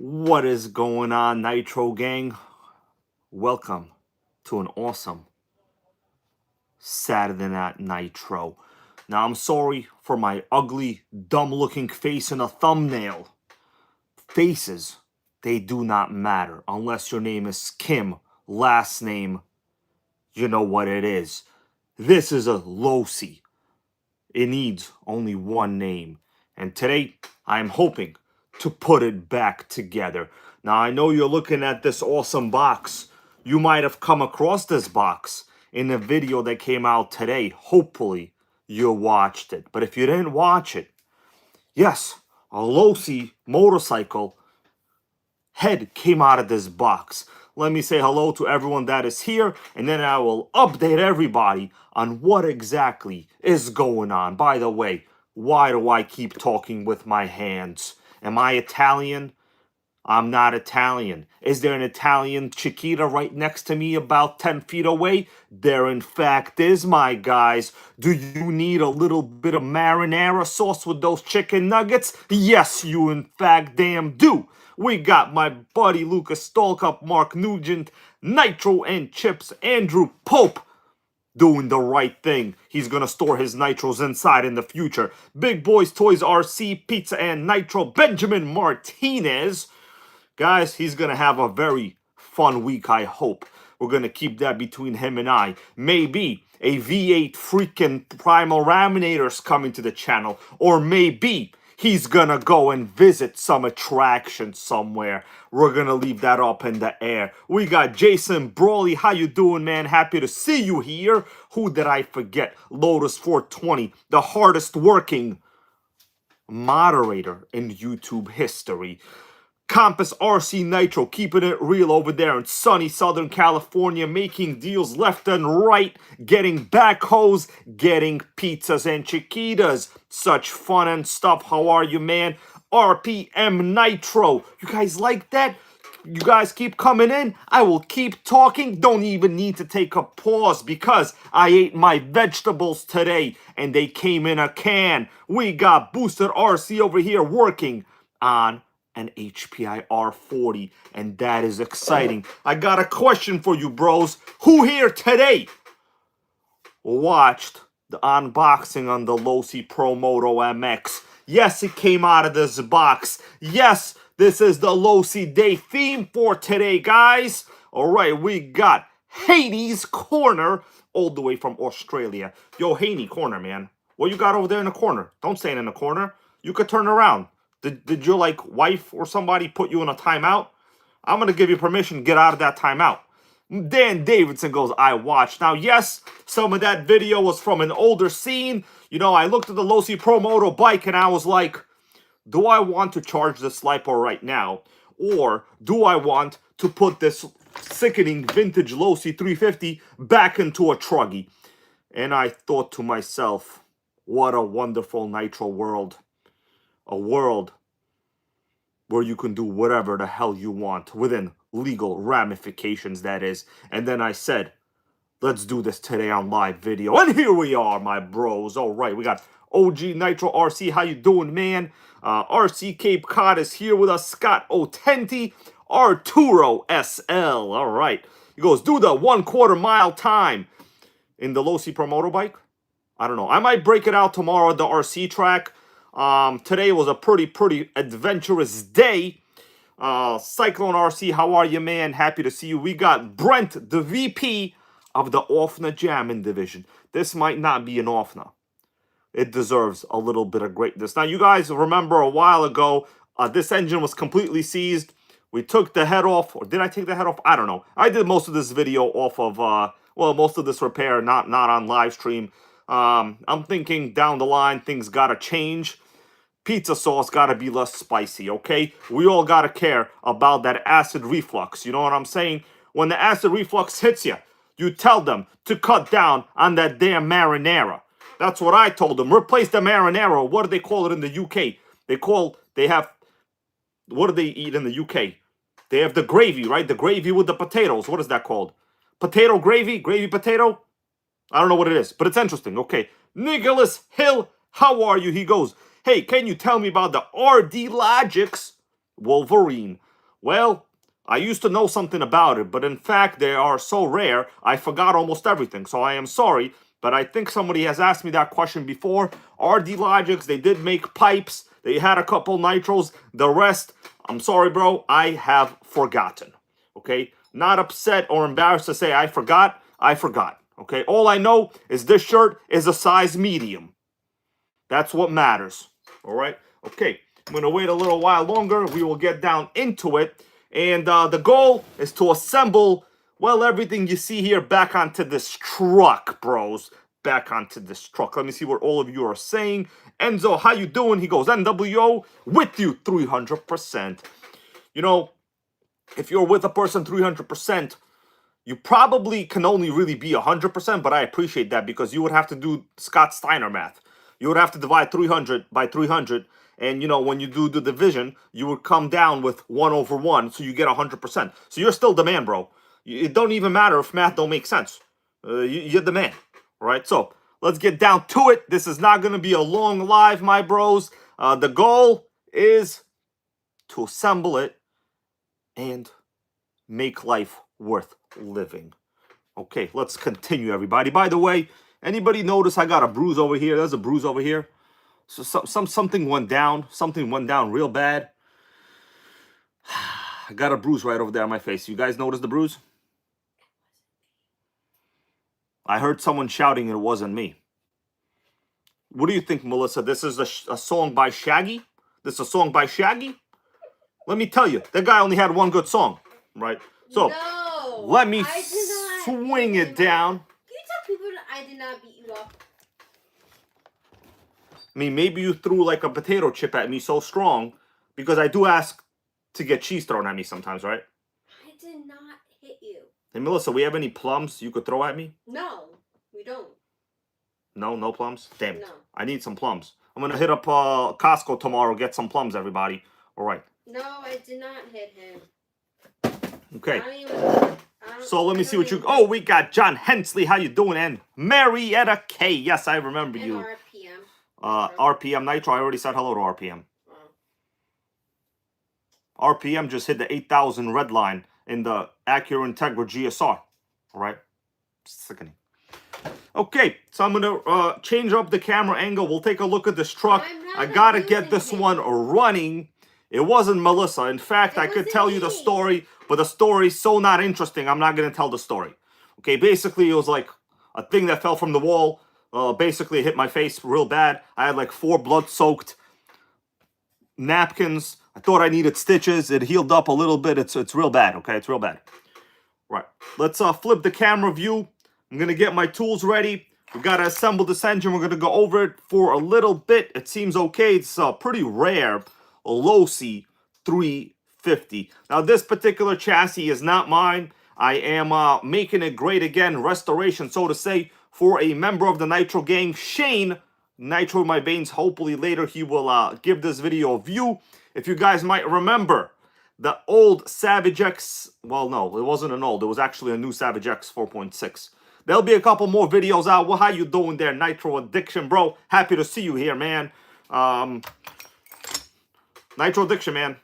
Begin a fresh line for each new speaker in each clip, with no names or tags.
What is going on, Nitro Gang? Welcome to an awesome Saturday Night Nitro. Now, I'm sorry for my ugly, dumb-looking face in the thumbnail. Faces, they do not matter unless your name is Kim. Last name, you know what it is. This is a Losi. It needs only one name. And today, I'm hoping to put it back together. Now, I know you're looking at this awesome box. You might have come across this box in a video that came out today. Hopefully, you watched it. But if you didn't watch it, yes, a Losi motorcycle head came out of this box. Let me say hello to everyone that is here, and then I will update everybody on what exactly is going on. By the way, why do I keep talking with my hands? Am I Italian? I'm not Italian. Is there an Italian Chiquita right next to me about 10 feet away? There in fact is, my guys. Do you need a little bit of marinara sauce with those chicken nuggets? Yes, you in fact damn do. We got my buddy Lucas Stolkup, Mark Nugent, Nitro and Chips, Andrew Pope doing the right thing. He's gonna store his nitros inside in the future. Big Boys Toys RC, Pizza and Nitro, Benjamin Martinez. Guys, he's gonna have a very fun week, I hope. We're gonna keep that between him and I. Maybe a V8 freaking Primal Raminators coming to the channel. Or maybe he's gonna go and visit some attraction somewhere. We're gonna leave that up in the air. We got Jason Brawley. How you doing, man? Happy to see you here. Who did I forget? Lotus 420, the hardest working moderator in YouTube history. Compass RC Nitro, keeping it real over there in sunny Southern California, making deals left and right, getting backhoes, getting pizzas and chiquitas. Such fun and stuff. How are you, man? RPM Nitro. You guys like that? You guys keep coming in. I will keep talking. Don't even need to take a pause because I ate my vegetables today and they came in a can. We got Boosted RC over here working on an HPI R40, and that is exciting. I got a question for you, bros. Who here today watched the unboxing on the Losi Pro Moto MX? Yes, it came out of this box. Yes, this is the Losi Day theme for today, guys. All right, we got Hades Corner all the way from Australia. Yo, Haney Corner, man. What you got over there in the corner? Don't stand in the corner. You could turn around. Did your, wife or somebody put you in a timeout? I'm going to give you permission to get out of that timeout. Dan Davidson goes, I watched. Now, yes, some of that video was from an older scene. You know, I looked at the Losi Pro Moto bike and I was like, do I want to charge this LiPo right now? Or do I want to put this sickening vintage Losi 350 back into a Truggy? And I thought to myself, what a wonderful Nitro world. A world where you can do whatever the hell you want within legal ramifications, that is. And then I said, let's do this today on live video. And here we are, my bros. All right, we got OG Nitro RC. How you doing, man? RC Cape Cod is here with us. Scott Otenti, Arturo SL. All right. He goes, do the 1/4 mile time in the Losi Pro Moto bike. I don't know. I might break it out tomorrow at the RC track. Today was a pretty adventurous day. Cyclone RC, how are you, man? Happy to see you. We got Brent, the VP of the OFNA Jamming Division. This might not be an OFNA. It deserves a little bit of greatness. Now, you guys remember a while ago, this engine was completely seized. We took the head off, or did I take the head off? I don't know. I did most of this video off of, well, most of this repair, not on live stream. I'm thinking down the line, things gotta change. Pizza sauce gotta be less spicy, okay? We all gotta care about that acid reflux. You know what I'm saying? When the acid reflux hits you, you tell them to cut down on that damn marinara. That's what I told them. Replace the marinara. What do they call it in the UK? What do they eat in the UK? They have the gravy, right? The gravy with the potatoes. What is that called? Potato gravy? Gravy potato? I don't know what it is, but it's interesting. Okay. Nicholas Hill, how are you? He goes, hey, can you tell me about the RD Logix Wolverine? Well, I used to know something about it, but in fact, they are so rare, I forgot almost everything. So I am sorry, but I think somebody has asked me that question before. RD Logics, they did make pipes. They had a couple nitros. The rest, I'm sorry, bro, I have forgotten. Okay? Not upset or embarrassed to say I forgot. I forgot. Okay? All I know is this shirt is a size medium. That's what matters. All right? Okay. I'm going to wait a little while longer. We will get down into it. And the goal is to assemble, well, everything you see here back onto this truck, bros. Back onto this truck. Let me see what all of you are saying. Enzo, how you doing? He goes, NWO, with you 300%. You know, if you're with a person 300%, you probably can only really be 100%, but I appreciate that because you would have to do Scott Steiner math. You would have to divide 300 by 300, and you know, when you do the division, you would come down with 1/1, so you get 100%. So you're still the man, bro. It don't even matter if math don't make sense. You're the man, all right? So let's get down to it. This is not going to be a long live, my bros. The goal is to assemble it and make life worth living. Okay, let's continue, everybody. By the way, anybody notice I got a bruise over here? There's a bruise over here. So something went down. Something went down real bad. I got a bruise right over there on my face. You guys notice the bruise? I heard someone shouting and it wasn't me. What do you think, Melissa? This is a song by Shaggy? This is a song by Shaggy? Let me tell you, that guy only had one good song, right? So,
no,
let me swing it down.
Can you tell people that I did not beat you up?
I mean, maybe you threw like a potato chip at me so strong because I do ask to get cheese thrown at me sometimes, right?
I did not hit you.
Hey, Melissa, we have any plums you could throw at me?
No, we don't.
No, no plums? Damn it.
No.
I need some plums. I'm going to hit up Costco tomorrow, get some plums, everybody. All right.
No, I did not hit him.
Okay. So let me see what you... Oh, we got John Hensley. How you doing? And Marietta K. Yes, I remember
and
you.
RPM.
RPM Nitro. I already said hello to RPM. RPM just hit the 8,000 red line in the Acura Integra GSR. All right. Sickening. Okay, so I'm going to change up the camera angle. We'll take a look at this truck. I got to get this one running. It wasn't Melissa. In fact, I could tell you the story, but the story's so not interesting, I'm not going to tell the story. Okay, basically, it was like a thing that fell from the wall. Basically, it hit my face real bad. I had like 4 blood-soaked napkins. I thought I needed stitches. It healed up a little bit. It's real bad, okay? It's real bad. Right. Let's flip the camera view. I'm going to get my tools ready. We got to assemble this engine. We're going to go over it for a little bit. It seems okay. It's pretty rare. A Losi 350. Now, this particular chassis is not mine. I am making it great again. Restoration, so to say, for a member of the Nitro Gang, Shane. Nitro in my veins. Hopefully later he will give this video a view. If you guys might remember, the old Savage X, well, no, it wasn't an old. It was actually a new Savage X 4.6. There'll be a couple more videos out. Well, how you doing there, Nitro Addiction, bro? Happy to see you here, man. Nitro Addiction, man.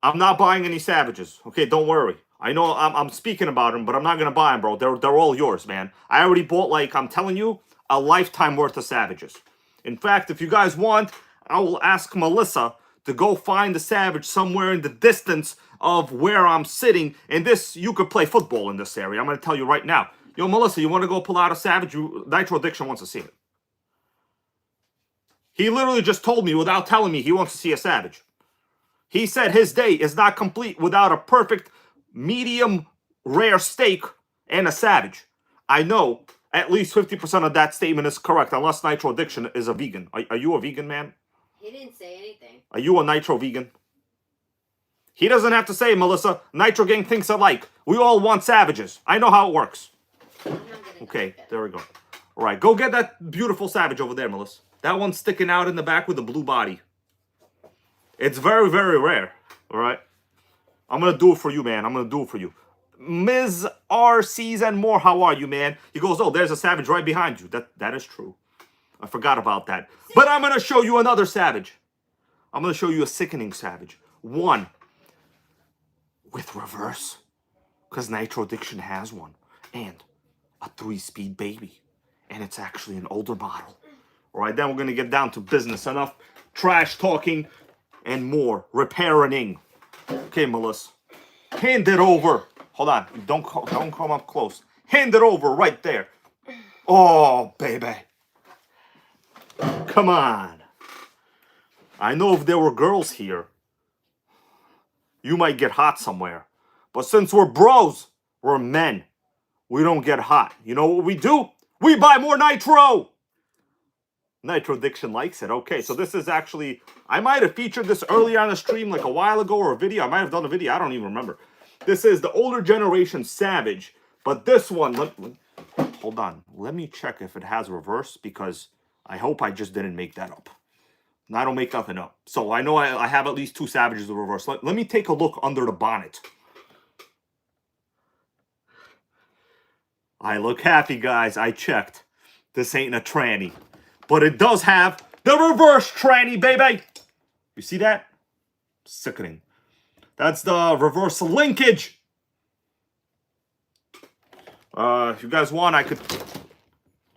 I'm not buying any Savages. Okay, don't worry. I know I'm speaking about them, but I'm not going to buy them, bro. They're all yours, man. I already bought, like, I'm telling you, a lifetime worth of Savages. In fact, if you guys want, I will ask Melissa to go find the Savage somewhere in the distance of where I'm sitting. And this, you could play football in this area. I'm going to tell you right now. Yo, Melissa, you want to go pull out a Savage? Nitro Addiction wants to see it. He literally just told me without telling me he wants to see a Savage. He said his day is not complete without a perfect medium rare steak and a Savage. I know at least 50% of that statement is correct, unless Nitro Addiction is a vegan. Are you a vegan, man?
He didn't say anything.
Are you a Nitro vegan? He doesn't have to say, Melissa. Nitro Gang thinks alike. We all want Savages. I know how it works. Okay, there we go. All right, go get that beautiful Savage over there, Melissa. That one's sticking out in the back with the blue body. It's very, very rare. All right? I'm going to do it for you, man. I'm going to do it for you. Ms. RCs and more, how are you, man? He goes, oh, there's a Savage right behind you. That is true. I forgot about that. But I'm going to show you another Savage. I'm going to show you a sickening Savage. One. with reverse. Because Nitro Addiction has one. And a 3-speed baby. And it's actually an older model. Alright, then we're going to get down to business. Enough trash talking and more repairing. Okay, Melissa. Hand it over. Hold on. Don't come up close. Hand it over right there. Oh, baby. Come on. I know if there were girls here, you might get hot somewhere. But since we're bros, we're men. We don't get hot. You know what we do? We buy more Nitro! Nitro Addiction likes it. Okay, so this is actually... I might have featured this earlier on the stream like a while ago or a video. I might have done a video. I don't even remember. This is the older generation Savage. But this one... hold on. Let me check if it has reverse because I hope I just didn't make that up. And I don't make nothing up. So I know I have at least 2 Savages of reverse. Let me take a look under the bonnet. I look happy, guys. I checked. This ain't a tranny. But it does have the reverse tranny, baby. You see that? Sickening. That's the reverse linkage. If you guys want, I could...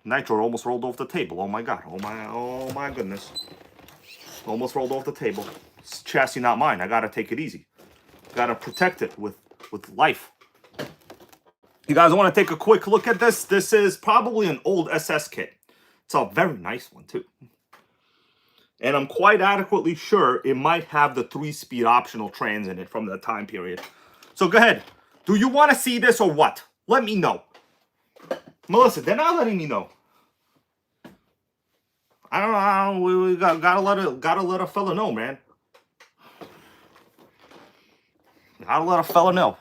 Nitro almost rolled off the table. Oh my god. Oh my goodness. Almost rolled off the table. It's chassis not mine. I gotta take it easy. Gotta protect it with life. You guys want to take a quick look at this? This is probably an old SS kit. It's a very nice one, too. And I'm quite adequately sure it might have the 3-speed optional trans in it from the time period. So go ahead. Do you want to see this or what? Let me know. Melissa, they're not letting me know. I don't know. We gotta let a fella know, man. Gotta let a fella know.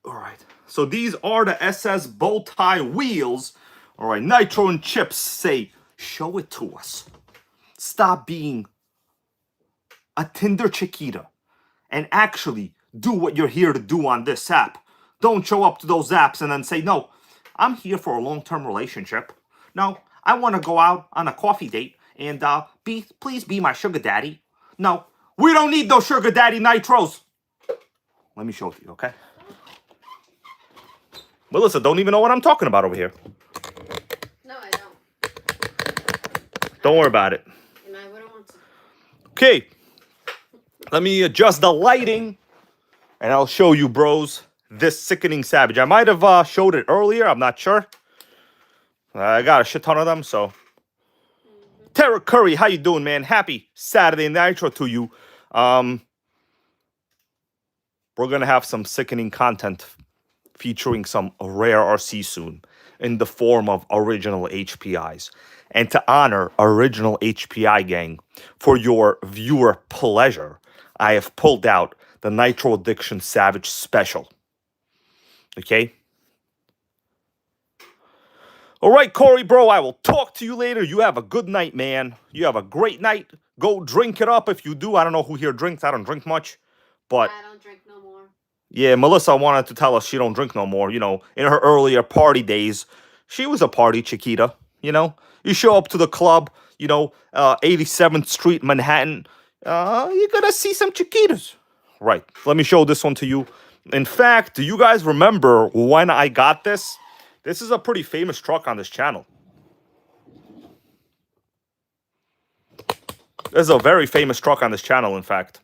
Alright, so these are the SS bow tie wheels. Alright, Nitro and Chips say, show it to us. Stop being a Tinder Chiquita and actually do what you're here to do on this app. Don't show up to those apps and then say, no, I'm here for a long-term relationship. No, I want to go out on a coffee date and please be my sugar daddy. No, we don't need those sugar daddy Nitros. Let me show it to you, okay? Melissa, don't even know what I'm talking about over here.
No, I don't.
Don't worry about it.
And I wouldn't want to.
Okay. Let me adjust the lighting. And I'll show you, bros, this sickening Savage. I might have showed it earlier. I'm not sure. I got a shit ton of them, so. Tara Curry, how you doing, man? Happy Saturday Nitro to you. We're going to have some sickening content featuring some rare RC soon in the form of original HPIs. And to honor original HPI gang, for your viewer pleasure, I have pulled out the Nitro Addiction Savage Special. Okay? All right, Corey, bro, I will talk to you later. You have a good night, man. You have a great night. Go drink it up if you do. I don't know who here drinks. I don't drink much. But
I don't drink no more.
yeah, Melissa wanted to tell us she don't drink no more. You know, in her earlier party days, she was a party Chiquita, you know. You show up to the club, you know, 87th Street, Manhattan, you're going to see some Chiquitas. Right. Let me show this one to you. In fact, do you guys remember when I got this? This is a pretty famous truck on this channel. This is a very famous truck on this channel, in fact.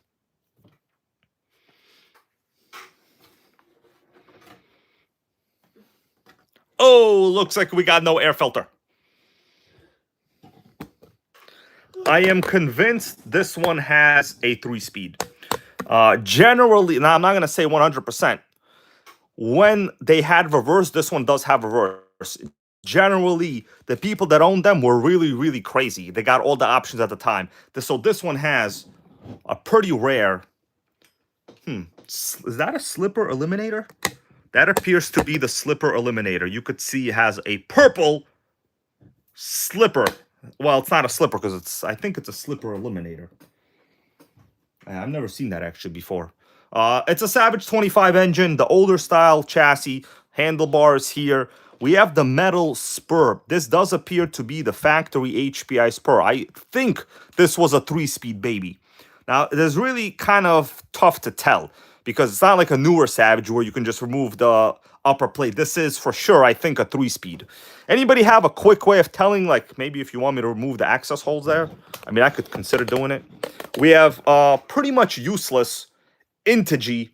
Oh, looks like we got no air filter. I am convinced this one has a 3-speed. Generally, now I'm not going to say 100%. When they had reverse, this one does have reverse. Generally, the people that owned them were really, really crazy. They got all the options at the time. So this one has a pretty rare... Is that a slipper eliminator? That appears to be the slipper eliminator. You could see it has a purple slipper. Well, it's not a slipper because I think it's a slipper eliminator. I've never seen that actually before. It's a Savage 25 engine, the older style chassis, handlebars here. We have the metal spur. This does appear to be the factory HPI spur. I think this was a 3-speed baby. Now, it is really kind of tough to tell because it's not like a newer Savage where you can just remove the upper plate. This is for sure, I think, a 3-speed. Anybody have a quick way of telling, like maybe if you want me to remove the access holes there? I mean, I could consider doing it. We have pretty much useless Integy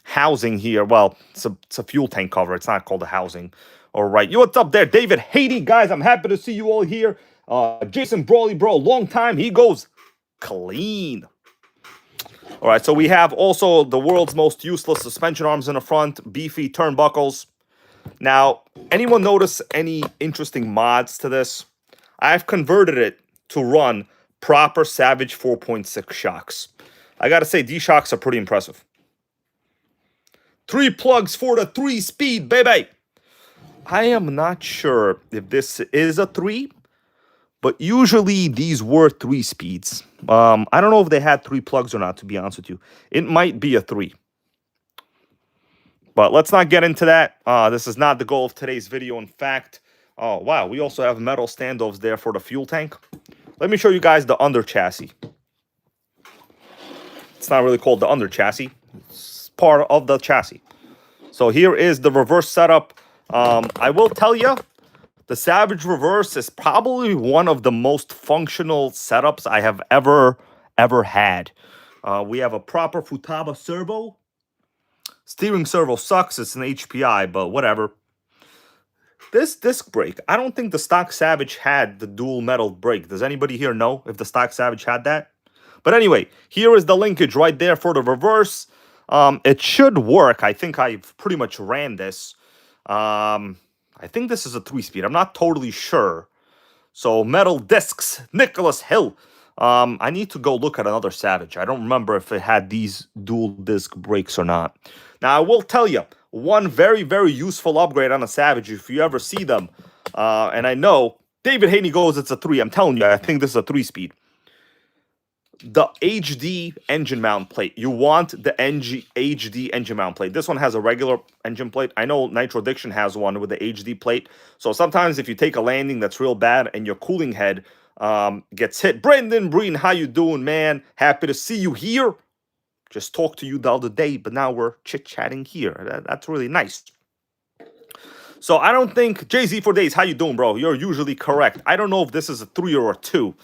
housing here. Well, it's a fuel tank cover. It's not called a housing. All right. Yo, what's up there? David Haiti, guys. I'm happy to see you all here. Jason Brawley, bro. Long time. He goes clean. All right. So we have also the world's most useless suspension arms in the front. Beefy turnbuckles. Now, anyone notice any interesting mods to this? I've converted it to run proper Savage 4.6 shocks. I got to say, these shocks are pretty impressive. 3 plugs for the 3-speed, baby. I am not sure if this is a 3, but usually these were 3 speeds. I don't know if they had 3 plugs or not, to be honest with you. It might be a 3. But let's not get into that. This is not the goal of today's video. In fact, oh, wow, we also have metal standoffs there for the fuel tank. Let me show you guys the under chassis. It's not really called the under chassis. It's part of the chassis. So here is the reverse setup. I will tell you, the Savage reverse is probably one of the most functional setups I have ever had. We have a proper Futaba servo. Steering servo sucks. It's an HPI, but whatever. This disc brake, I don't think the stock Savage had the dual metal brake. Does anybody here know if the stock Savage had that? But anyway, here is the linkage right there for the reverse. It should work. I think I've pretty much ran this. I think this is a 3-speed. I'm not totally sure. So metal discs, Nicholas Hill. I need to go look at another Savage. I don't remember if it had these dual disc brakes or not. Now, I will tell you, one very, very useful upgrade on a Savage, if you ever see them, and I know David Haney goes, it's a 3. I'm telling you, I think this is a 3-speed. The HD engine mount plate. You want the HD engine mount plate. This one has a regular engine plate. I know Nitro Diction has one with the HD plate. So sometimes if you take a landing that's real bad and your cooling head gets hit. Brendan Breen, how you doing, man? Happy to see you here. Just talked to you the other day, but now we're chit-chatting here. That's really nice. So I don't think... JZ for days, how you doing, bro? You're usually correct. I don't know if this is a 3 or a 2.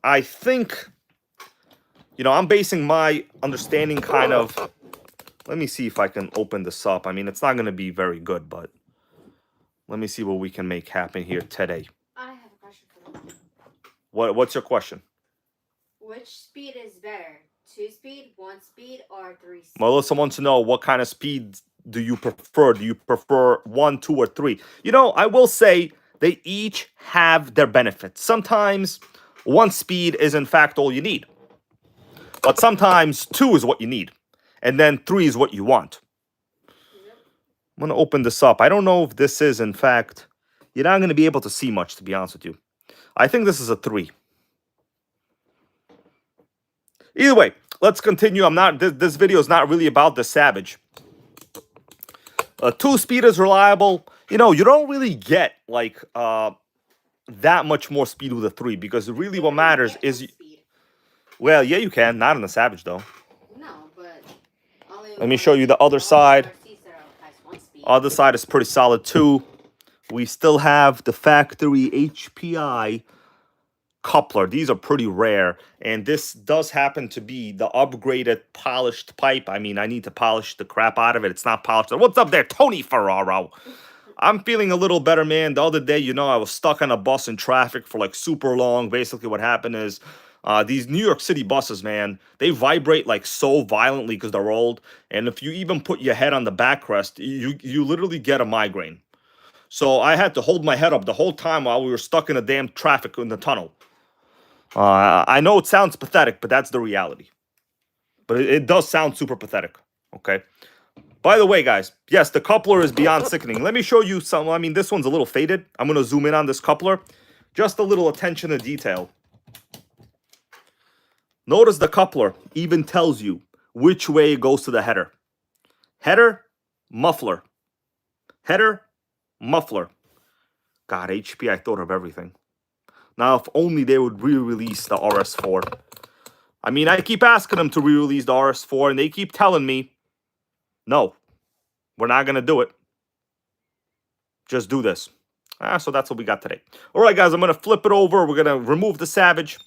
I think... You know, I'm basing my understanding kind of... Let me see if I can open this up. I mean, it's not going to be very good, but... Let me see what we can make happen here today.
I have a question for you.
What's your question?
Which speed is better? 2-speed, 1-speed, or 3-speed?
Melissa wants to know what kind of speed do you prefer? Do you prefer 1, 2, or 3? You know, I will say they each have their benefits. Sometimes 1 speed is in fact all you need. But sometimes 2 is what you need. And then 3 is what you want. I'm going to open this up. I don't know if this is, in fact... You're not going to be able to see much, to be honest with you. I think this is a 3. Either way, let's continue. This video is not really about the Savage. A 2-speed is reliable. You know, you don't really get, like, that much more speed with a 3. Because really what matters is... Well, yeah, you can. Not in the Savage, though.
No, but...
Let me show you the other side. Other side is pretty solid, too. We still have the factory HPI coupler. These are pretty rare. And this does happen to be the upgraded polished pipe. I mean, I need to polish the crap out of it. It's not polished. What's up there, Tony Ferraro? I'm feeling a little better, man. The other day, you know, I was stuck on a bus in traffic for, like, super long. Basically, what happened is... these New York City buses, man, they vibrate like so violently because they're old. And if you even put your head on the backrest, you literally get a migraine. So I had to hold my head up the whole time while we were stuck in the damn traffic in the tunnel. I know it sounds pathetic, but that's the reality. But it does sound super pathetic, okay? By the way, guys, yes, the coupler is beyond sickening. Let me show you some. I mean, this one's a little faded. I'm going to zoom in on this coupler. Just a little attention to detail. Notice the coupler even tells you which way it goes to the header. Header, muffler. Header, muffler. God, HP, I thought of everything. Now, if only they would re-release the RS4. I mean, I keep asking them to re-release the RS4, and they keep telling me, no, we're not going to do it. Just do this. So that's what we got today. All right, guys, I'm going to flip it over. We're going to remove the Savage.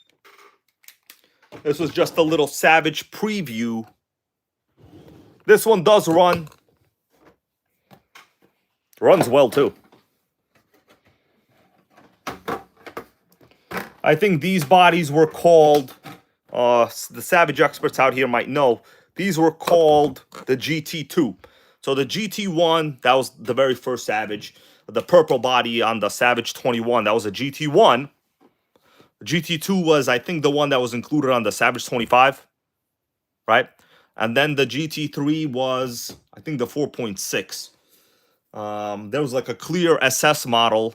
This was just a little Savage preview. This one does run. Runs well, too. I think these bodies were called, the Savage experts out here might know, these were called the GT2. So the GT1, that was the very first Savage. The purple body on the Savage 21, that was a GT1. The GT2 was, I think, the one that was included on the Savage 25, right? And then the GT3 was, I think, the 4.6. There was like a clear SS model.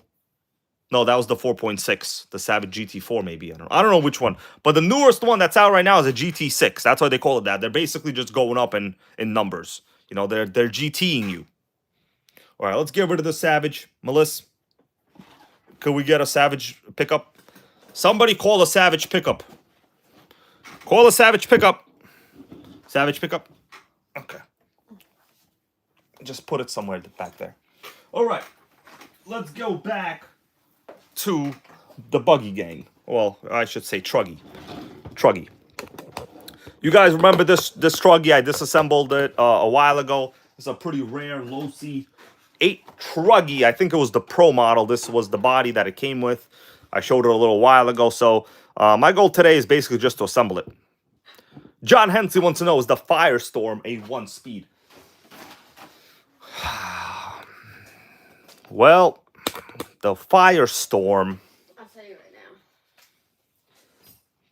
No, that was the 4.6, the Savage GT4 maybe. I don't know which one. But the newest one that's out right now is a GT6. That's why they call it that. They're basically just going up in numbers. You know, they're GTing you. All right, let's get rid of the Savage. Melissa, could we get a Savage pickup? Somebody call a Savage pickup. Call a Savage pickup. Savage pickup. Okay. Just put it somewhere back there. All right, let's go back to the Buggy Gang. Well, I should say Truggy. Truggy. You guys remember this Truggy? I disassembled it a while ago. It's a pretty rare Losi 8 Truggy. I think it was the Pro model. This was the body that it came with. I showed it a little while ago. So my goal today is basically just to assemble it. John Hensley wants to know, is the Firestorm a 1-speed? Well, the Firestorm,
I'll tell you right now.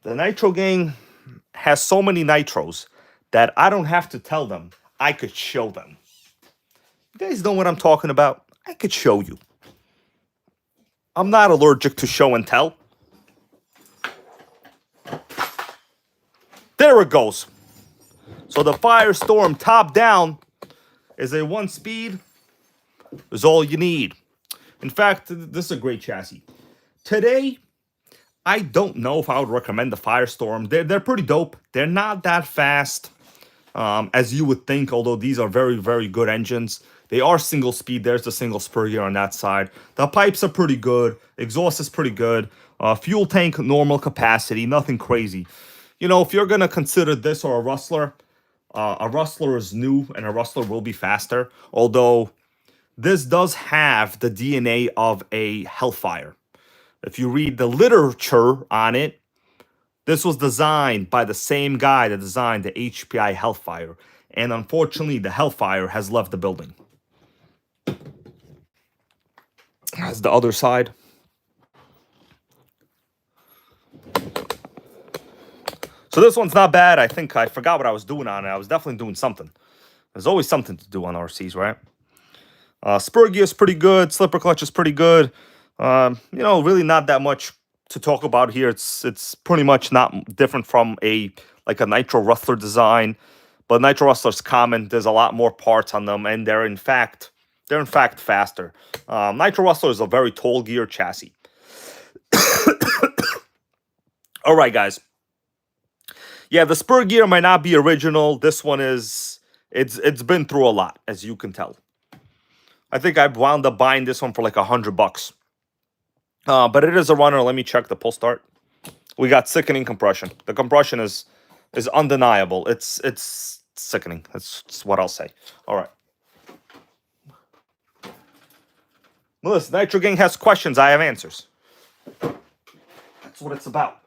the NitroGang has so many nitros that I don't have to tell them. I could show them. You guys know what I'm talking about? I could show you. I'm not allergic to show and tell. There it goes. So the Firestorm top down is a 1-speed. Is all you need. In fact, this is a great chassis. Today, I don't know if I would recommend the Firestorm. They're pretty dope. They're not that fast as you would think, although these are very, very good engines. They are single speed. There's the single spur gear on that side. The pipes are pretty good. Exhaust is pretty good. Fuel tank, normal capacity. Nothing crazy. You know, if you're going to consider this or a Rustler is new and a Rustler will be faster. Although this does have the DNA of a Hellfire. If you read the literature on it, this was designed by the same guy that designed the HPI Hellfire. And unfortunately, the Hellfire has left the building. That's the other side. So this one's not bad. I think I forgot what I was doing on it. I was definitely doing something. There's always something to do on RCs, right? Spur gear is pretty good. Slipper clutch is pretty good. You know, really not that much to talk about here. It's pretty much not different from a Nitro Rustler design, but Nitro Rustler's common. There's a lot more parts on them, and they're in fact faster. Nitro Rustler is a very tall gear chassis. All right, guys. Yeah, the spur gear might not be original. This one is. It's been through a lot, as you can tell. I think I wound up buying this one for like $100. But it is a runner. Let me check the pull start. We got sickening compression. The compression is undeniable. It's sickening. That's what I'll say. All right. Melissa, NitroGang has questions. I have answers. That's what it's about.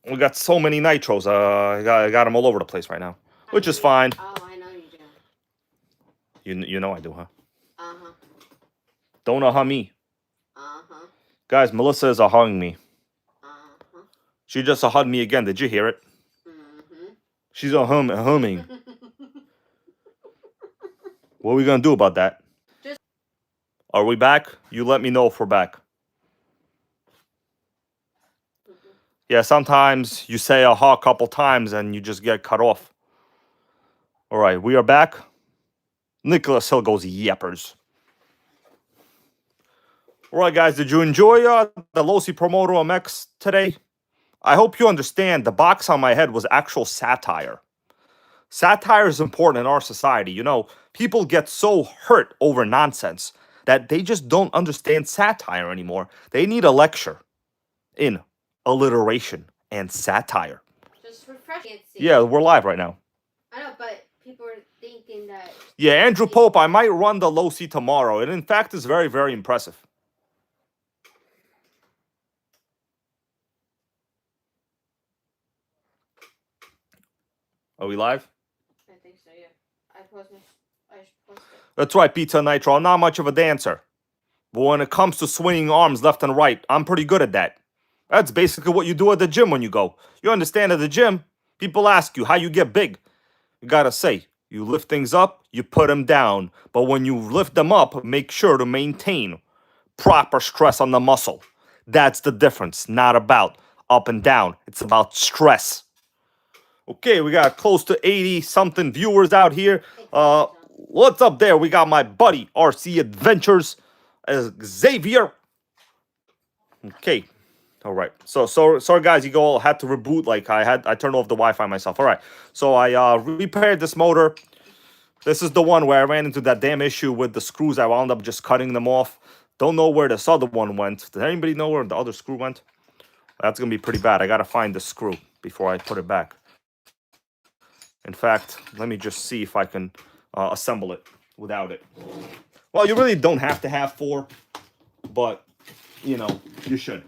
We got so many nitros. I got them all over the place right now, which is fine.
Oh, I know you do.
You know I do, huh?
Uh-huh.
Don't me.
Uh-huh.
Guys, Melissa is a-hugging me.
Uh-huh.
She just a-hugged me again. Did you hear it?
Mm-hmm.
She's humming. What are we going to do about that? Are we back? You let me know if we're back. Yeah, sometimes you say a couple times and you just get cut off. All right, we are back. Nicholas Hill goes yappers. All right, guys, did you enjoy the Losi Promoto MX today? I hope you understand the box on my head was actual satire. Satire is important in our society. You know, people get so hurt over nonsense that they just don't understand satire anymore. They need a lecture in alliteration and satire.
Just refreshing it.
Yeah, we're live right now.
I know, but people are thinking that.
Yeah, Andrew Pope, I might run the Losi tomorrow. It in fact is very, very impressive. Are we live?
I think so, yeah. I posted it.
That's right, Pizza Nitro. I'm not much of a dancer. But when it comes to swinging arms left and right, I'm pretty good at that. That's basically what you do at the gym when you go. You understand, at the gym, people ask you how you get big. You gotta say, you lift things up, you put them down. But when you lift them up, make sure to maintain proper stress on the muscle. That's the difference. Not about up and down. It's about stress. Okay, we got close to 80 something viewers out here. What's up there? We got my buddy RC Adventures, Xavier. Okay. All right. So sorry guys, you all had to reboot. Like I turned off the Wi-Fi myself. All right. So I repaired this motor. This is the one where I ran into that damn issue with the screws. I wound up just cutting them off. Don't know where this other one went. Does anybody know where the other screw went? That's gonna be pretty bad. I gotta find the screw before I put it back. In fact, let me just see if I can assemble it without it. Well, you really don't have to have 4, but, you know, you should.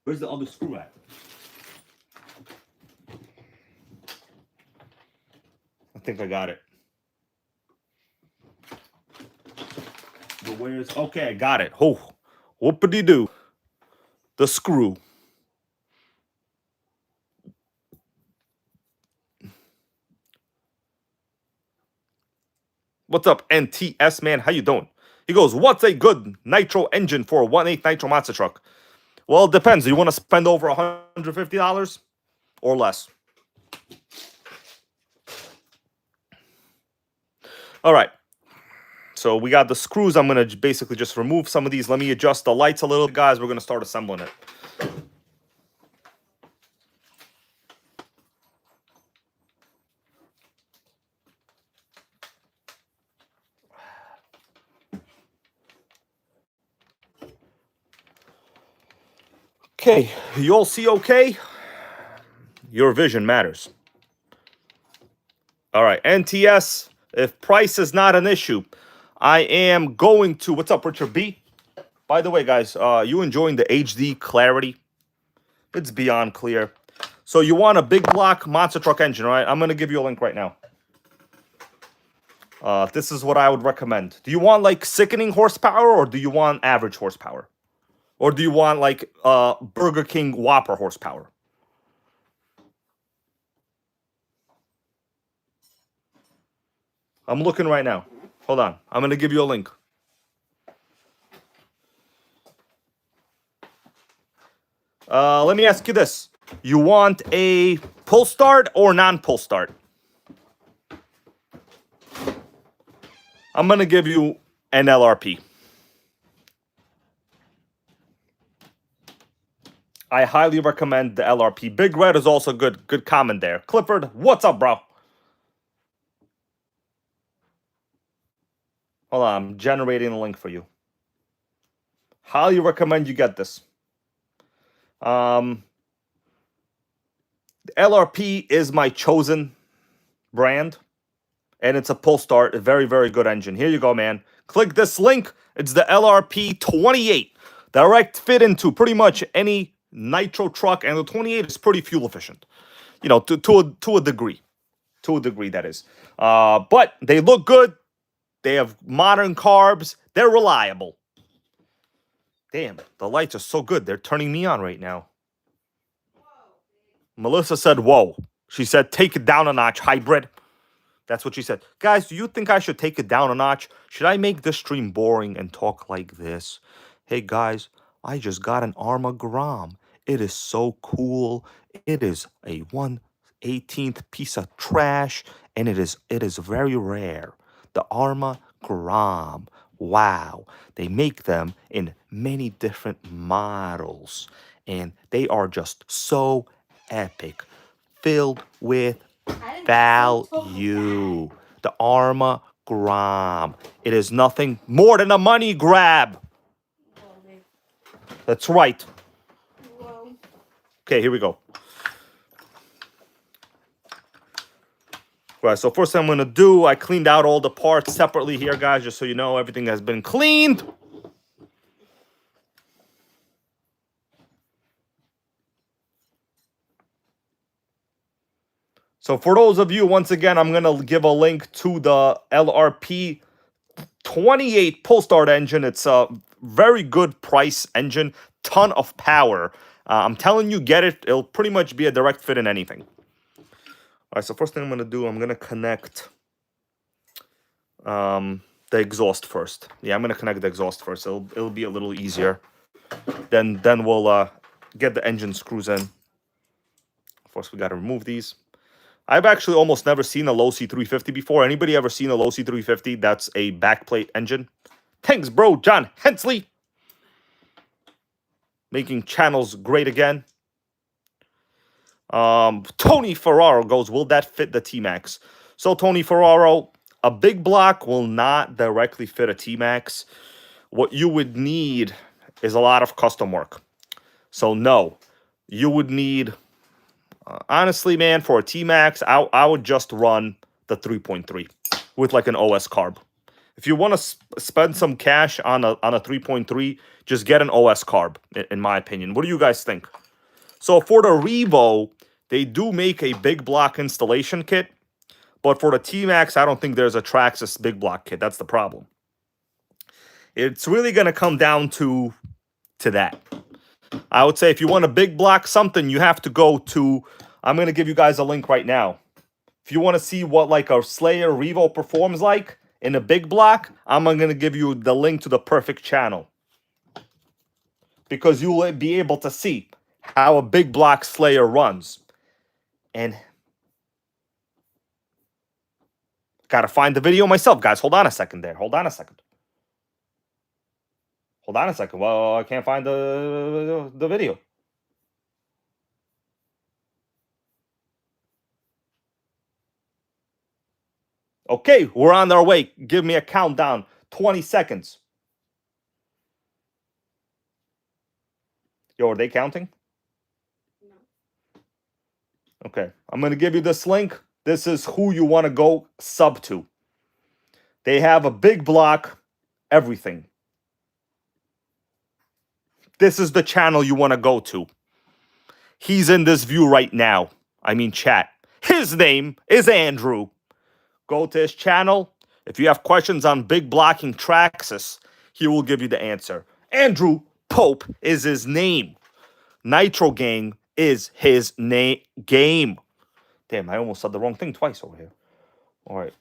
Where's the other screw at? I think I got it. But where's... Okay, I got it. Oh, whoopity-doo. The screw. What's up, NTS, man? How you doing? He goes, what's a good nitro engine for a 1/8 nitro monster truck? Well, it depends. Do you want to spend over $150 or less? All right. So we got the screws. I'm going to basically just remove some of these. Let me adjust the lights a little, guys. We're going to start assembling it. Okay, you all see okay? Your vision matters. All right, NTS, if price is not an issue, I am going to... What's up, Richard B? By the way, guys, you enjoying the HD clarity? It's beyond clear. So you want a big block monster truck engine, right? I'm going to give you a link right now. This is what I would recommend. Do you want, like, sickening horsepower, or do you want average horsepower? Or do you want, like, Burger King Whopper horsepower? I'm looking right now. Hold on. I'm going to give you a link. Let me ask you this. You want a pull start or non-pull start? I'm going to give you an LRP. I highly recommend the LRP. Big Red is also good. Good comment there. Clifford, what's up, bro? Hold on, I'm generating a link for you. Highly recommend you get this. The LRP is my chosen brand, and it's a pull start, a very, very good engine. Here you go, man. Click this link. It's the LRP 28. Direct fit into pretty much any nitro truck, and the 28 is pretty fuel efficient. You know, to a degree. To a degree, that is. But they look good. They have modern carbs. They're reliable. Damn, the lights are so good. They're turning me on right now. Melissa said, whoa. She said, take it down a notch, hybrid. That's what she said. Guys, do you think I should take it down a notch? Should I make this stream boring and talk like this? Hey, guys, I just got an Arma Gram. It is so cool. It is a 1/18th piece of trash, and it is very rare. The Arma Gram. Wow. They make them in many different models. and they are just so epic, filled with value. The Arma Gram. It is nothing more than a money grab. That's right. Okay, here we go. Right, so first thing I'm going to do, I cleaned out all the parts separately here, guys, just so you know everything has been cleaned. So for those of you, once again, I'm going to give a link to the LRP 28 pull start engine. It's a very good price engine, ton of power. I'm telling you, get it. It'll pretty much be a direct fit in anything. All right, so first thing I'm going to do, I'm going to connect the exhaust first. Yeah, I'm going to connect the exhaust first. It'll be a little easier. Then we'll get the engine screws in. First, we got to remove these. I've actually almost never seen a Losi 350 before. Anybody ever seen a Losi 350? That's a backplate engine. Thanks, bro. John Hensley. Making channels great again. Tony Ferraro goes, will that fit the T-Max? So, Tony Ferraro, a big block will not directly fit a T-Max. What you would need is a lot of custom work. So, no. You would need... honestly, man, for a T-Max, I would just run the 3.3 with like an OS carb. If you want to spend some cash on a 3.3, just get an OS carb, in my opinion. What do you guys think? So for the Revo, they do make a big block installation kit. But for the T-Max, I don't think there's a Traxxas big block kit. That's the problem. It's really going to come down to that. I would say if you want a big block something, you have to go to... I'm going to give you guys a link right now. If you want to see what like a Slayer Revo performs like in a big block, I'm going to give you the link to the perfect channel. Because you'll be able to see how a big block Slayer runs. And... gotta find the video myself, guys. Hold on a second there. Hold on a second. Hold on a second. Well, I can't find the video. Okay, we're on our way. Give me a countdown. 20 seconds. Yo, are they counting?
No.
Okay, I'm going to give you this link. This is who you want to go sub to. They have a big block, everything. This is the channel you want to go to. He's in this view right now. I mean, chat. His name is Andrew. Go to his channel. If you have questions on big blocking Traxxas, he will give you the answer. Andrew Pope is his name. NitroGang is his game. Damn, I almost said the wrong thing twice over here. All right.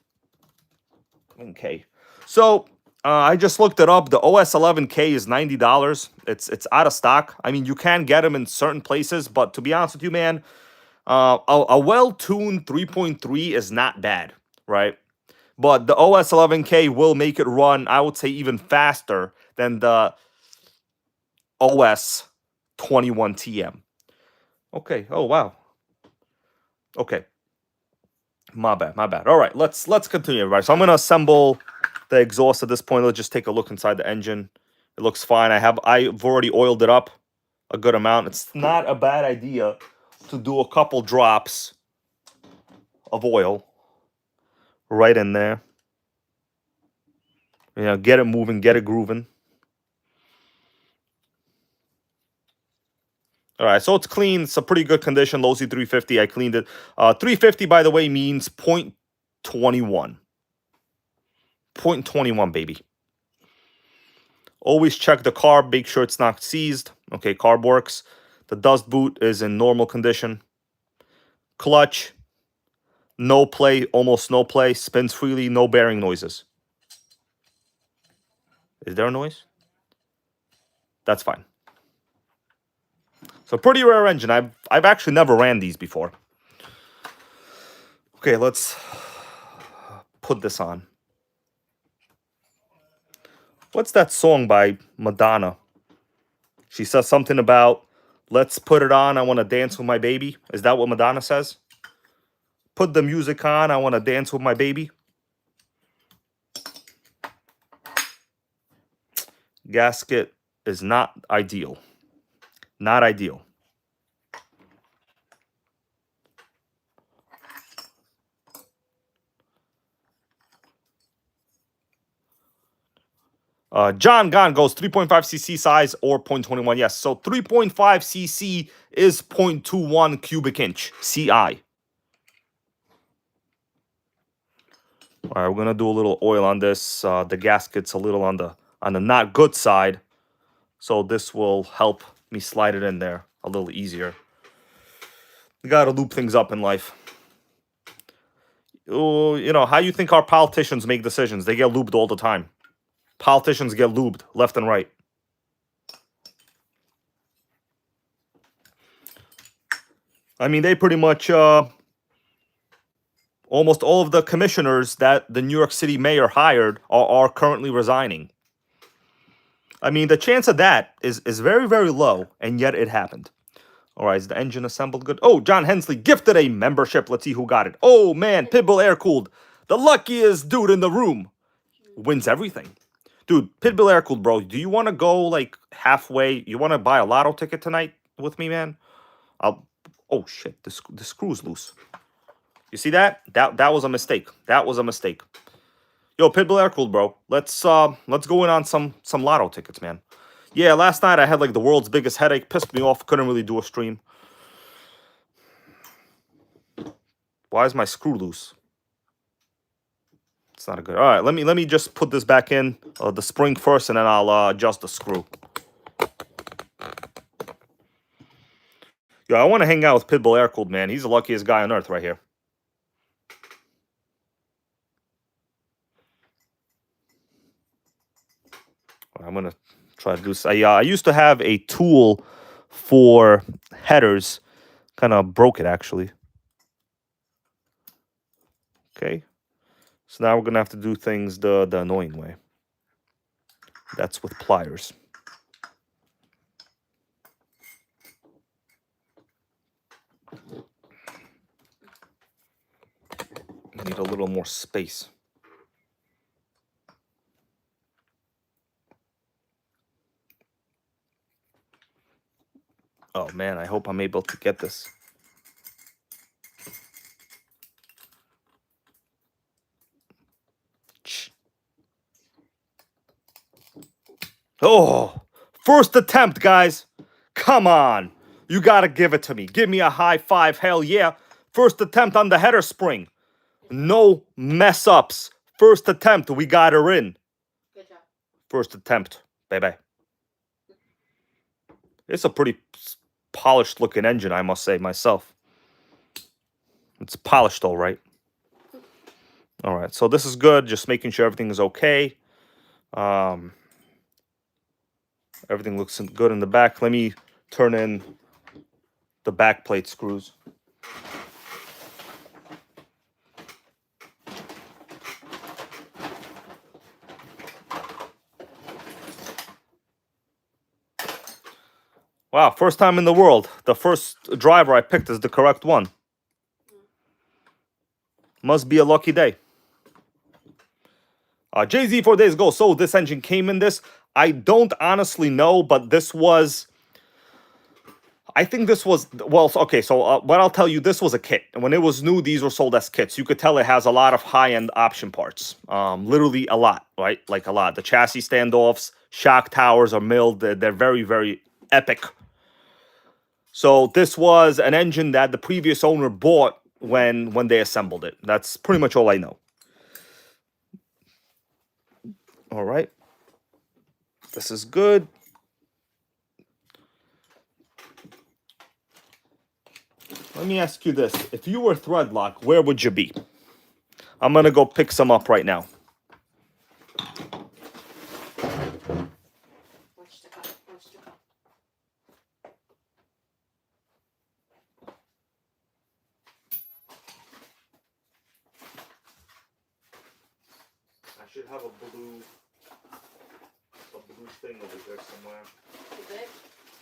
Okay. So, I just looked it up. The OS 11K is $90. It's out of stock. I mean, you can get them in certain places, but to be honest with you, man, a well-tuned 3.3 is not bad, right? But the OS 11K will make it run, I would say, even faster than the OS 21TM. Okay. Oh, wow. Okay. My bad. All right, let's continue, everybody. So I'm going to assemble the exhaust at this point. Let's just take a look inside the engine. It looks fine. I've already oiled it up a good amount. It's not a bad idea to do a couple drops of oil right in there. You know, get it moving, get it grooving. All right, so it's clean. It's a pretty good condition. Losi 350, I cleaned it. 350, by the way, means 0.21. 0.21, baby. Always check the carb. Make sure it's not seized. Okay, carb works. The dust boot is in normal condition. Clutch, no play, almost no play. Spins freely, no bearing noises. Is there a noise? That's fine. So pretty rare engine. I've actually never ran these before. Okay, let's put this on. What's that song by Madonna? She says something about Let's put it on. I want to dance with my baby. Is that what Madonna says? Put the music on. I want to dance with my baby. Gasket is not ideal. Not ideal. John Gone goes 3.5 cc size or 0.21. Yes, so 3.5 cc is 0.21 cubic inch CI. All right, we're gonna do a little oil on this. The gasket's a little on the not good side, so this will help me slide it in there a little easier. You gotta loop things up in life. Oh, you know, how you think our politicians make decisions? They get lubed all the time. Politicians get lubed left and right. I mean, they pretty much, almost all of the commissioners that the New York City mayor hired are currently resigning. I mean, the chance of that is very, very low, and yet it happened. All right, is the engine assembled good? Oh, John Hensley gifted a membership. Let's see who got it. Oh, man, Pitbull air-cooled. The luckiest dude in the room. Wins everything. Dude, Pitbull air-cooled, bro. Do you want to go, like, halfway? You want to buy a lotto ticket tonight with me, man? Oh, shit. The screw's loose. You see that? That was a mistake. That was a mistake. Yo, Pitbull air-cooled, bro. Let's go in on some lotto tickets, man. Yeah, last night I had like the world's biggest headache. Pissed me off. Couldn't really do a stream. Why is my screw loose? It's not a good. All right, let me just put this back in the spring first, and then I'll adjust the screw. Yo, I want to hang out with Pitbull air-cooled, man. He's the luckiest guy on earth right here. I'm gonna try to do this. I used to have a tool for headers. Kind of broke it, actually. Okay. So now we're going to have to do things the annoying way. That's with pliers. Need a little more space. Oh, man, I hope I'm able to get this. Oh, first attempt, guys. Come on. You got to give it to me. Give me a high five. Hell yeah. First attempt on the header spring. No mess ups. First attempt. We got her in.
Good job.
First attempt, baby. It's a pretty polished looking engine, I must say myself. It's polished all right. All right, so this is good. Just making sure everything is okay. Everything looks good in the back. Let me turn in the back plate screws. Wow, first time in the world. The first driver I picked is the correct one. Must be a lucky day. Jay-Z 4 days ago. So this engine came in this. I don't honestly know, but this was... I think this was... Well, okay, so what I'll tell you, this was a kit. When it was new, these were sold as kits. You could tell it has a lot of high-end option parts. Literally a lot, right? Like a lot. The chassis standoffs, shock towers are milled. They're very, very epic. So this was an engine that the previous owner bought when they assembled it. That's pretty much all I know. All right. This is good. Let me ask you this. If you were threadlock, where would you be? I'm going to go pick some up right now.
Watch the cup. Watch the cup.
I should have a blue thing over there somewhere.
You good?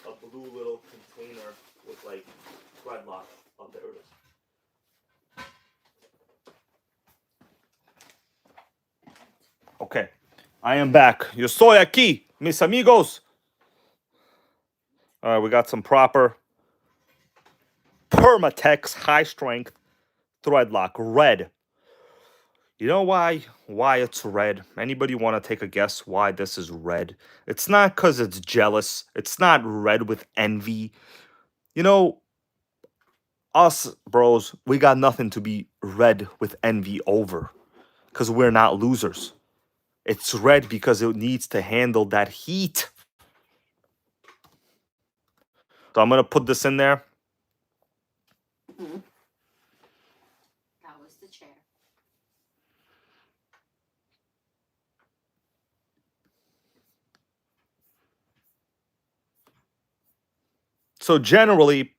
A blue little container with like thread lock. Oh, there it is. Okay, I am back. Yo soy aquí, mis amigos. All right, we got some proper Permatex high strength thread lock, red. You know why it's red? Anybody want to take a guess why this is red? It's not because it's jealous. It's not red with envy. You know, us bros, we got nothing to be red with envy over because we're not losers. It's red because it needs to handle that heat. So I'm going to put this in there.
That was the chair.
So generally,